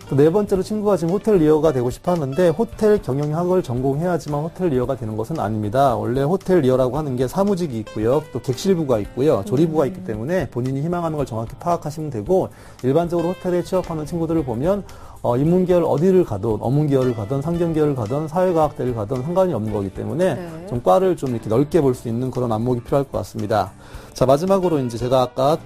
또 네 번째로 친구가 지금 호텔리어가 되고 싶어 하는데 호텔 경영학을 전공해야지만 호텔리어가 되는 것은 아닙니다. 원래 호텔리어라고 하는 게 사무직이 있고요. 또 객실부가 있고요. 조리부가 있기 때문에 본인이 희망하는 걸 정확히 파악하시면 되고 일반적으로 호텔에 취업하는 친구들을 보면 인문계열 어디를 가든 어문계열을 가든 상경계열을 가든 사회과학대를 가든 상관이 없는 거기 때문에 네. 좀 과를 좀 이렇게 넓게 볼 수 있는 그런 안목이 필요할 것 같습니다. 자, 마지막으로 이제 제가 아까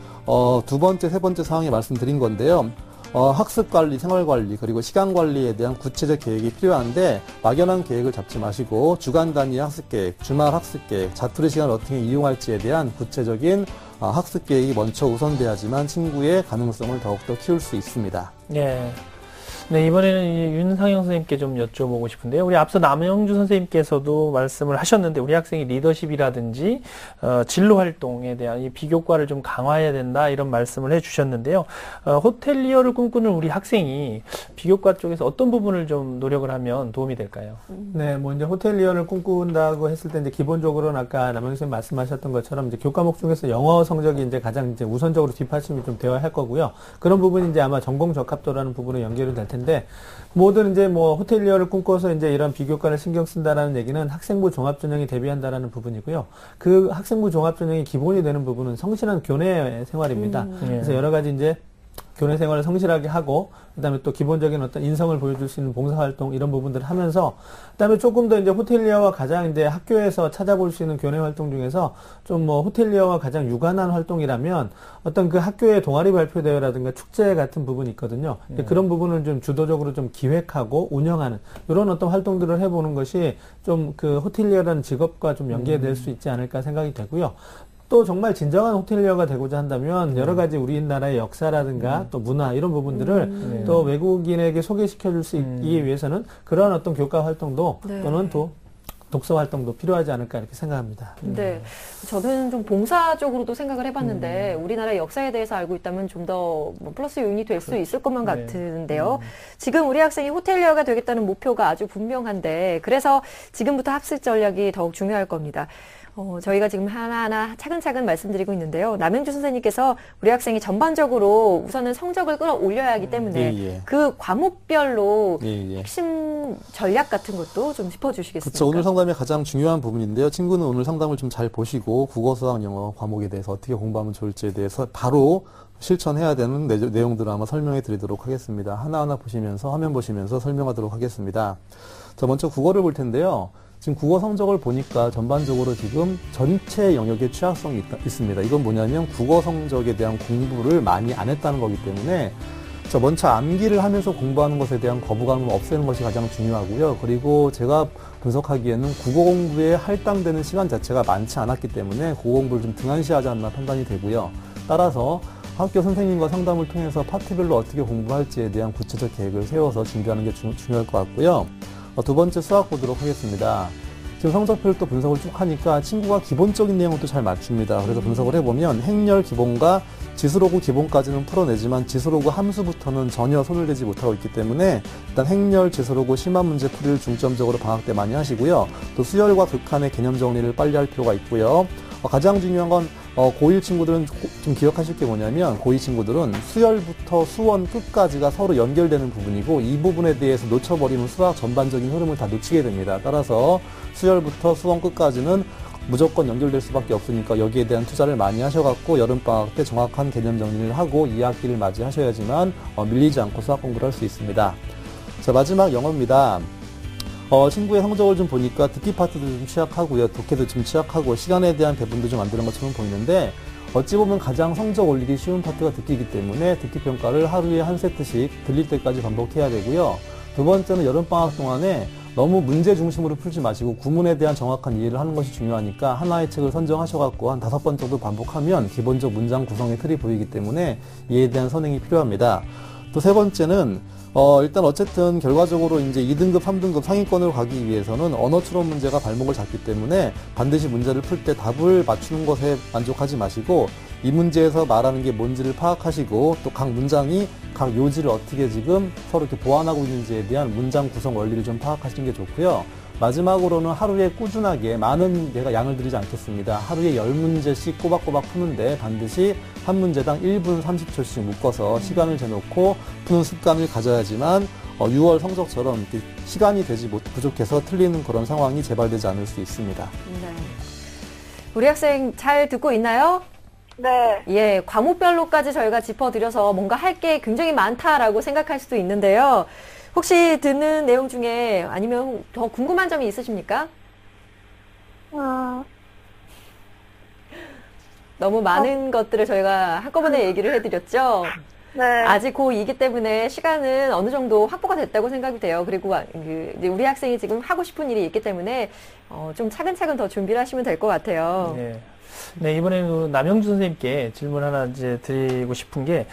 두 번째, 세 번째 사항에 말씀드린 건데요. 학습 관리, 생활 관리, 그리고 시간 관리에 대한 구체적 계획이 필요한데 막연한 계획을 잡지 마시고 주간 단위 학습 계획, 주말 학습 계획, 자투리 시간을 어떻게 이용할지에 대한 구체적인 학습 계획이 먼저 우선돼야지만 친구의 가능성을 더욱더 키울 수 있습니다. 네. 네, 이번에는 윤상영 선생님께 좀 여쭤보고 싶은데요. 우리 앞서 남영주 선생님께서도 말씀을 하셨는데 우리 학생이 리더십이라든지 진로 활동에 대한 이 비교과를 좀 강화해야 된다 이런 말씀을 해주셨는데요. 호텔리어를 꿈꾸는 우리 학생이 비교과 쪽에서 어떤 부분을 좀 노력을 하면 도움이 될까요? 네, 뭐 이제 호텔리어를 꿈꾼다고 했을 때 이제 기본적으로는 아까 남영주 선생님 말씀하셨던 것처럼 이제 교과목 중에서 영어 성적이 이제 가장 이제 우선적으로 뒷받침이 좀 되어야 할 거고요. 그런 부분이 이제 아마 전공 적합도라는 부분에 연결이 될 텐데. 모든 이제 뭐 호텔리어를 꿈꿔서 이제 이런 비교과를 신경 쓴다라는 얘기는 학생부 종합전형이 대비한다라는 부분이고요. 그 학생부 종합전형이 기본이 되는 부분은 성실한 교내 생활입니다. 그래서 여러 가지 이제 교내 생활을 성실하게 하고, 그다음에 또 기본적인 어떤 인성을 보여줄 수 있는 봉사활동 이런 부분들을 하면서, 그다음에 조금 더 이제 호텔리어와 가장 이제 학교에서 찾아볼 수 있는 교내 활동 중에서 좀 뭐 호텔리어와 가장 유관한 활동이라면 어떤 그 학교의 동아리 발표 대회라든가 축제 같은 부분이 있거든요. 그런 부분을 좀 주도적으로 좀 기획하고 운영하는 이런 어떤 활동들을 해보는 것이 좀 그 호텔리어라는 직업과 좀 연계될 수 있지 않을까 생각이 되고요. 또 정말 진정한 호텔리어가 되고자 한다면 여러 가지 우리나라의 역사라든가 또 문화 이런 부분들을 또 외국인에게 소개시켜 줄 수 있기 위해서는 그러한 어떤 교과 활동도 또는 또 독서 활동도 필요하지 않을까 이렇게 생각합니다. 네. 저는 좀 봉사 쪽으로도 생각을 해봤는데 우리나라 역사에 대해서 알고 있다면 좀 더 플러스 요인이 될 수 있을 것만 같은데요. 지금 우리 학생이 호텔리어가 되겠다는 목표가 아주 분명한데 그래서 지금부터 학습 전략이 더욱 중요할 겁니다. 저희가 지금 하나하나 차근차근 말씀드리고 있는데요. 남영주 선생님께서 우리 학생이 전반적으로 우선은 성적을 끌어올려야 하기 때문에 그 과목별로 핵심 전략 같은 것도 좀 짚어주시겠습니까? 그렇죠. 오늘 상담의 가장 중요한 부분인데요. 친구는 오늘 상담을 좀 잘 보시고 국어, 수학, 영어 과목에 대해서 어떻게 공부하면 좋을지에 대해서 바로 실천해야 되는 내용들을 아마 설명해 드리도록 하겠습니다. 하나하나 보시면서 화면 보시면서 설명하도록 하겠습니다. 자, 먼저 국어를 볼 텐데요. 지금 국어 성적을 보니까 전반적으로 지금 전체 영역에 취약성이 있습니다. 이건 뭐냐면 국어 성적에 대한 공부를 많이 안 했다는 거기 때문에 먼저 암기를 하면서 공부하는 것에 대한 거부감을 없애는 것이 가장 중요하고요. 그리고 제가 분석하기에는 국어 공부에 할당되는 시간 자체가 많지 않았기 때문에 국어 공부를 좀 등한시하지 않나 판단이 되고요. 따라서 학교 선생님과 상담을 통해서 파트별로 어떻게 공부할지에 대한 구체적 계획을 세워서 준비하는 게 중요할 것 같고요. 두 번째 수학 보도록 하겠습니다. 지금 성적표를 또 분석을 쭉 하니까 친구가 기본적인 내용을 또 잘 맞춥니다. 그래서 분석을 해보면 행렬 기본과 지수로그 기본까지는 풀어내지만 지수로그 함수부터는 전혀 손을 대지 못하고 있기 때문에 일단 행렬, 지수로그 심화 문제 풀이를 중점적으로 방학 때 많이 하시고요. 또 수열과 극한의 개념 정리를 빨리 할 필요가 있고요. 가장 중요한 건 고1 친구들은 좀 기억하실 게 뭐냐면 고2 친구들은 수열부터 수원 끝까지가 서로 연결되는 부분이고 이 부분에 대해서 놓쳐버리면 수학 전반적인 흐름을 다 놓치게 됩니다. 따라서 수열부터 수원 끝까지는 무조건 연결될 수밖에 없으니까 여기에 대한 투자를 많이 하셔갖고 여름방학 때 정확한 개념 정리를 하고 2학기를 맞이하셔야지만 밀리지 않고 수학 공부를 할 수 있습니다. 자, 마지막 영어입니다. 친구의 성적을 좀 보니까 듣기 파트도 좀 취약하고요. 독해도 좀 취약하고 시간에 대한 배분도 좀 안 되는 것처럼 보이는데 어찌 보면 가장 성적 올리기 쉬운 파트가 듣기이기 때문에 듣기 평가를 하루에 한 세트씩 들릴 때까지 반복해야 되고요. 두 번째는 여름방학 동안에 너무 문제 중심으로 풀지 마시고 구문에 대한 정확한 이해를 하는 것이 중요하니까 하나의 책을 선정하셔갖고 한 5번 정도 반복하면 기본적 문장 구성의 틀이 보이기 때문에 이에 대한 선행이 필요합니다. 또 세 번째는 일단 어쨌든 결과적으로 이제 2등급, 3등급 상위권으로 가기 위해서는 언어 추론 문제가 발목을 잡기 때문에 반드시 문제를 풀 때 답을 맞추는 것에 만족하지 마시고 이 문제에서 말하는 게 뭔지를 파악하시고 또 각 문장이 각 요지를 어떻게 지금 서로 이렇게 보완하고 있는지에 대한 문장 구성 원리를 좀 파악하시는 게 좋고요. 마지막으로는 하루에 꾸준하게 많은 내가 양을 들이지 않겠습니다. 하루에 10문제씩 꼬박꼬박 푸는데 반드시 한 문제당 1분 30초씩 묶어서 시간을 재놓고 푸는 습관을 가져야지만 6월 성적처럼 시간이 부족해서 틀리는 그런 상황이 재발되지 않을 수 있습니다. 네. 우리 학생 잘 듣고 있나요? 네. 예, 과목별로까지 저희가 짚어드려서 뭔가 할 게 굉장히 많다라고 생각할 수도 있는데요. 혹시 듣는 내용 중에 아니면 더 궁금한 점이 있으십니까? 너무 많은 것들을 저희가 한꺼번에 얘기를 해드렸죠? 네. 아직 고2이기 때문에 시간은 어느 정도 확보가 됐다고 생각이 돼요. 그리고 이제 우리 학생이 지금 하고 싶은 일이 있기 때문에 좀 차근차근 더 준비를 하시면 될 것 같아요. 네. 네, 이번에는 남영주 선생님께 질문 하나 이제 드리고 싶은 게,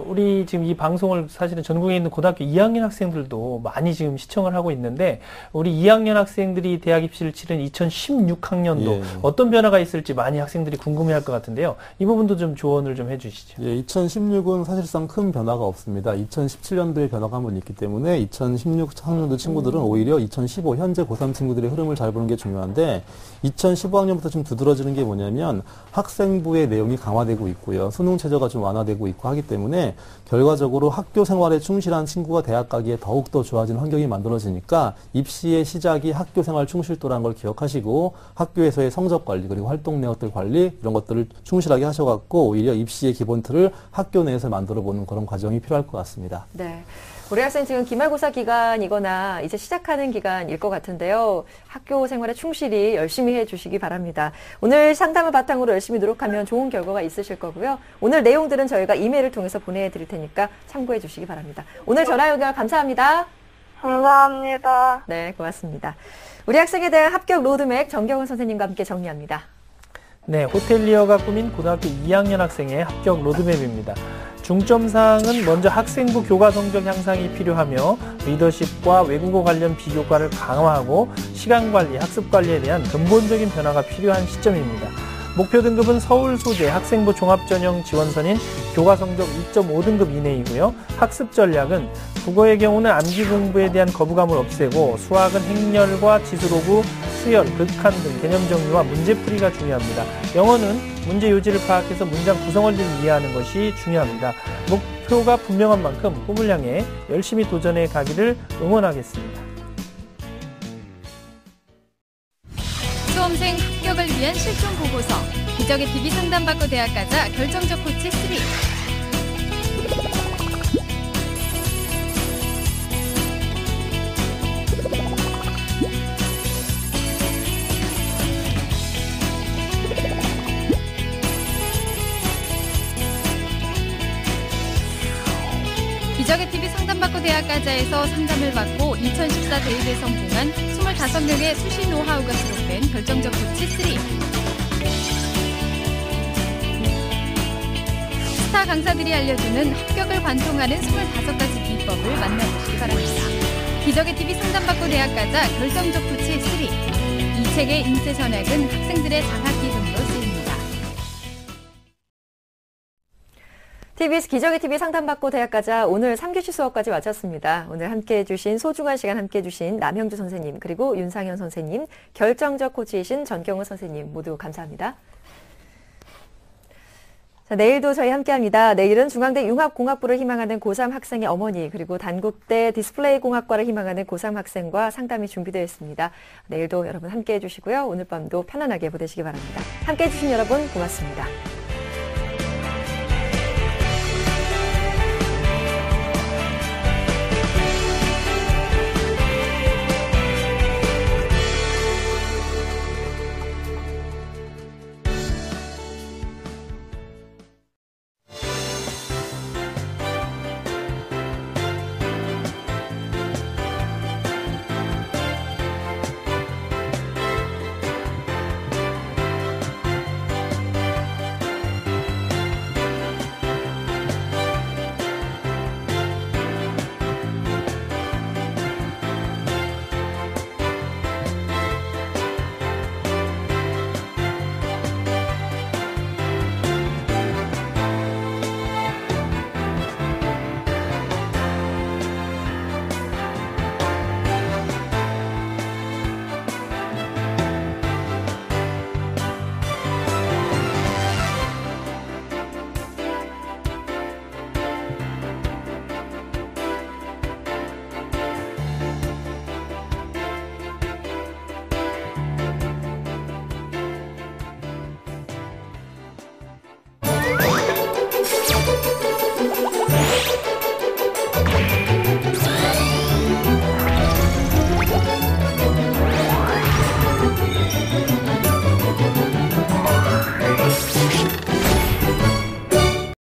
우리 지금 이 방송을 사실은 전국에 있는 고등학교 2학년 학생들도 많이 지금 시청을 하고 있는데, 우리 2학년 학생들이 대학 입시를 치른 2016학년도 예. 어떤 변화가 있을지 많이 학생들이 궁금해 할 것 같은데요. 이 부분도 좀 조언을 좀 해주시죠. 예, 2016은 사실상 큰 변화가 없습니다. 2017년도에 변화가 한 번 있기 때문에 2016학년도 친구들은 오히려 2015 현재 고3 친구들의 흐름을 잘 보는 게 중요한데, 2015학년부터 좀 두드러지는 게 뭐냐면 학생부의 내용이 강화되고 있고요. 수능 최저가 좀 완화되고 있고 하기 때문에 결과적으로 학교 생활에 충실한 친구가 대학 가기에 더욱더 좋아지는 환경이 만들어지니까 입시의 시작이 학교 생활 충실도라는 걸 기억하시고 학교에서의 성적 관리 그리고 활동 내역들 관리 이런 것들을 충실하게 하셔갖고 오히려 입시의 기본 틀을 학교 내에서 만들어보는 그런 과정이 필요할 것 같습니다. 네. 우리 학생 지금 기말고사 기간이거나 이제 시작하는 기간일 것 같은데요. 학교 생활에 충실히 열심히 해주시기 바랍니다. 오늘 상담을 바탕으로 열심히 노력하면 좋은 결과가 있으실 거고요. 오늘 내용들은 저희가 이메일을 통해서 보내드릴 테니까 참고해 주시기 바랍니다. 오늘 전화 연결 감사합니다. 감사합니다. 네, 고맙습니다. 우리 학생에 대한 합격 로드맵 정경훈 선생님과 함께 정리합니다. 네, 호텔리어가 꾸민 고등학교 2학년 학생의 합격 로드맵입니다. 중점사항은 먼저 학생부 교과 성적 향상이 필요하며 리더십과 외국어 관련 비교과를 강화하고 시간관리, 학습관리에 대한 근본적인 변화가 필요한 시점입니다. 목표 등급은 서울 소재 학생부 종합전형 지원선인 교과 성적 2.5등급 이내이고요. 학습 전략은 국어의 경우는 암기 공부에 대한 거부감을 없애고 수학은 행렬과 지수로그, 수열, 극한 등 개념 정리와 문제풀이가 중요합니다. 영어는 문제 요지를 파악해서 문장 구성을 이해하는 것이 중요합니다. 목표가 분명한 만큼 꿈을 향해 열심히 도전해 가기를 응원하겠습니다. 수험생 합격을 위한 실종 보고서 기적의 TV 상담받고 대학 가자 결정적 코치 3. 기적의 TV 상담받고 대학 가자에서 상담을 받고 2014 대입에 성공한 25명의 수시 노하우가 기록된 결정적 코치 3. 스타 강사들이 알려주는 합격을 관통하는 25가지 비법을 만나보시기 바랍니다. 기적의 TV 상담받고 대학 가자 결정적 코치 3. 이 책의 인쇄 전약은 학생들의 장학 기금으로 쓰입니다. TBS 기적의 TV 상담받고 대학 가자 오늘 3교시 수업까지 마쳤습니다. 오늘 함께해 주신 소중한 시간 함께해 주신 남영주 선생님 그리고 윤상현 선생님, 결정적 코치이신 전경우 선생님 모두 감사합니다. 자, 내일도 저희 함께합니다. 내일은 중앙대 융합공학부를 희망하는 고3 학생의 어머니 그리고 단국대 디스플레이 공학과를 희망하는 고3 학생과 상담이 준비되어 있습니다. 내일도 여러분 함께해 주시고요. 오늘 밤도 편안하게 보내시기 바랍니다. 함께해 주신 여러분 고맙습니다.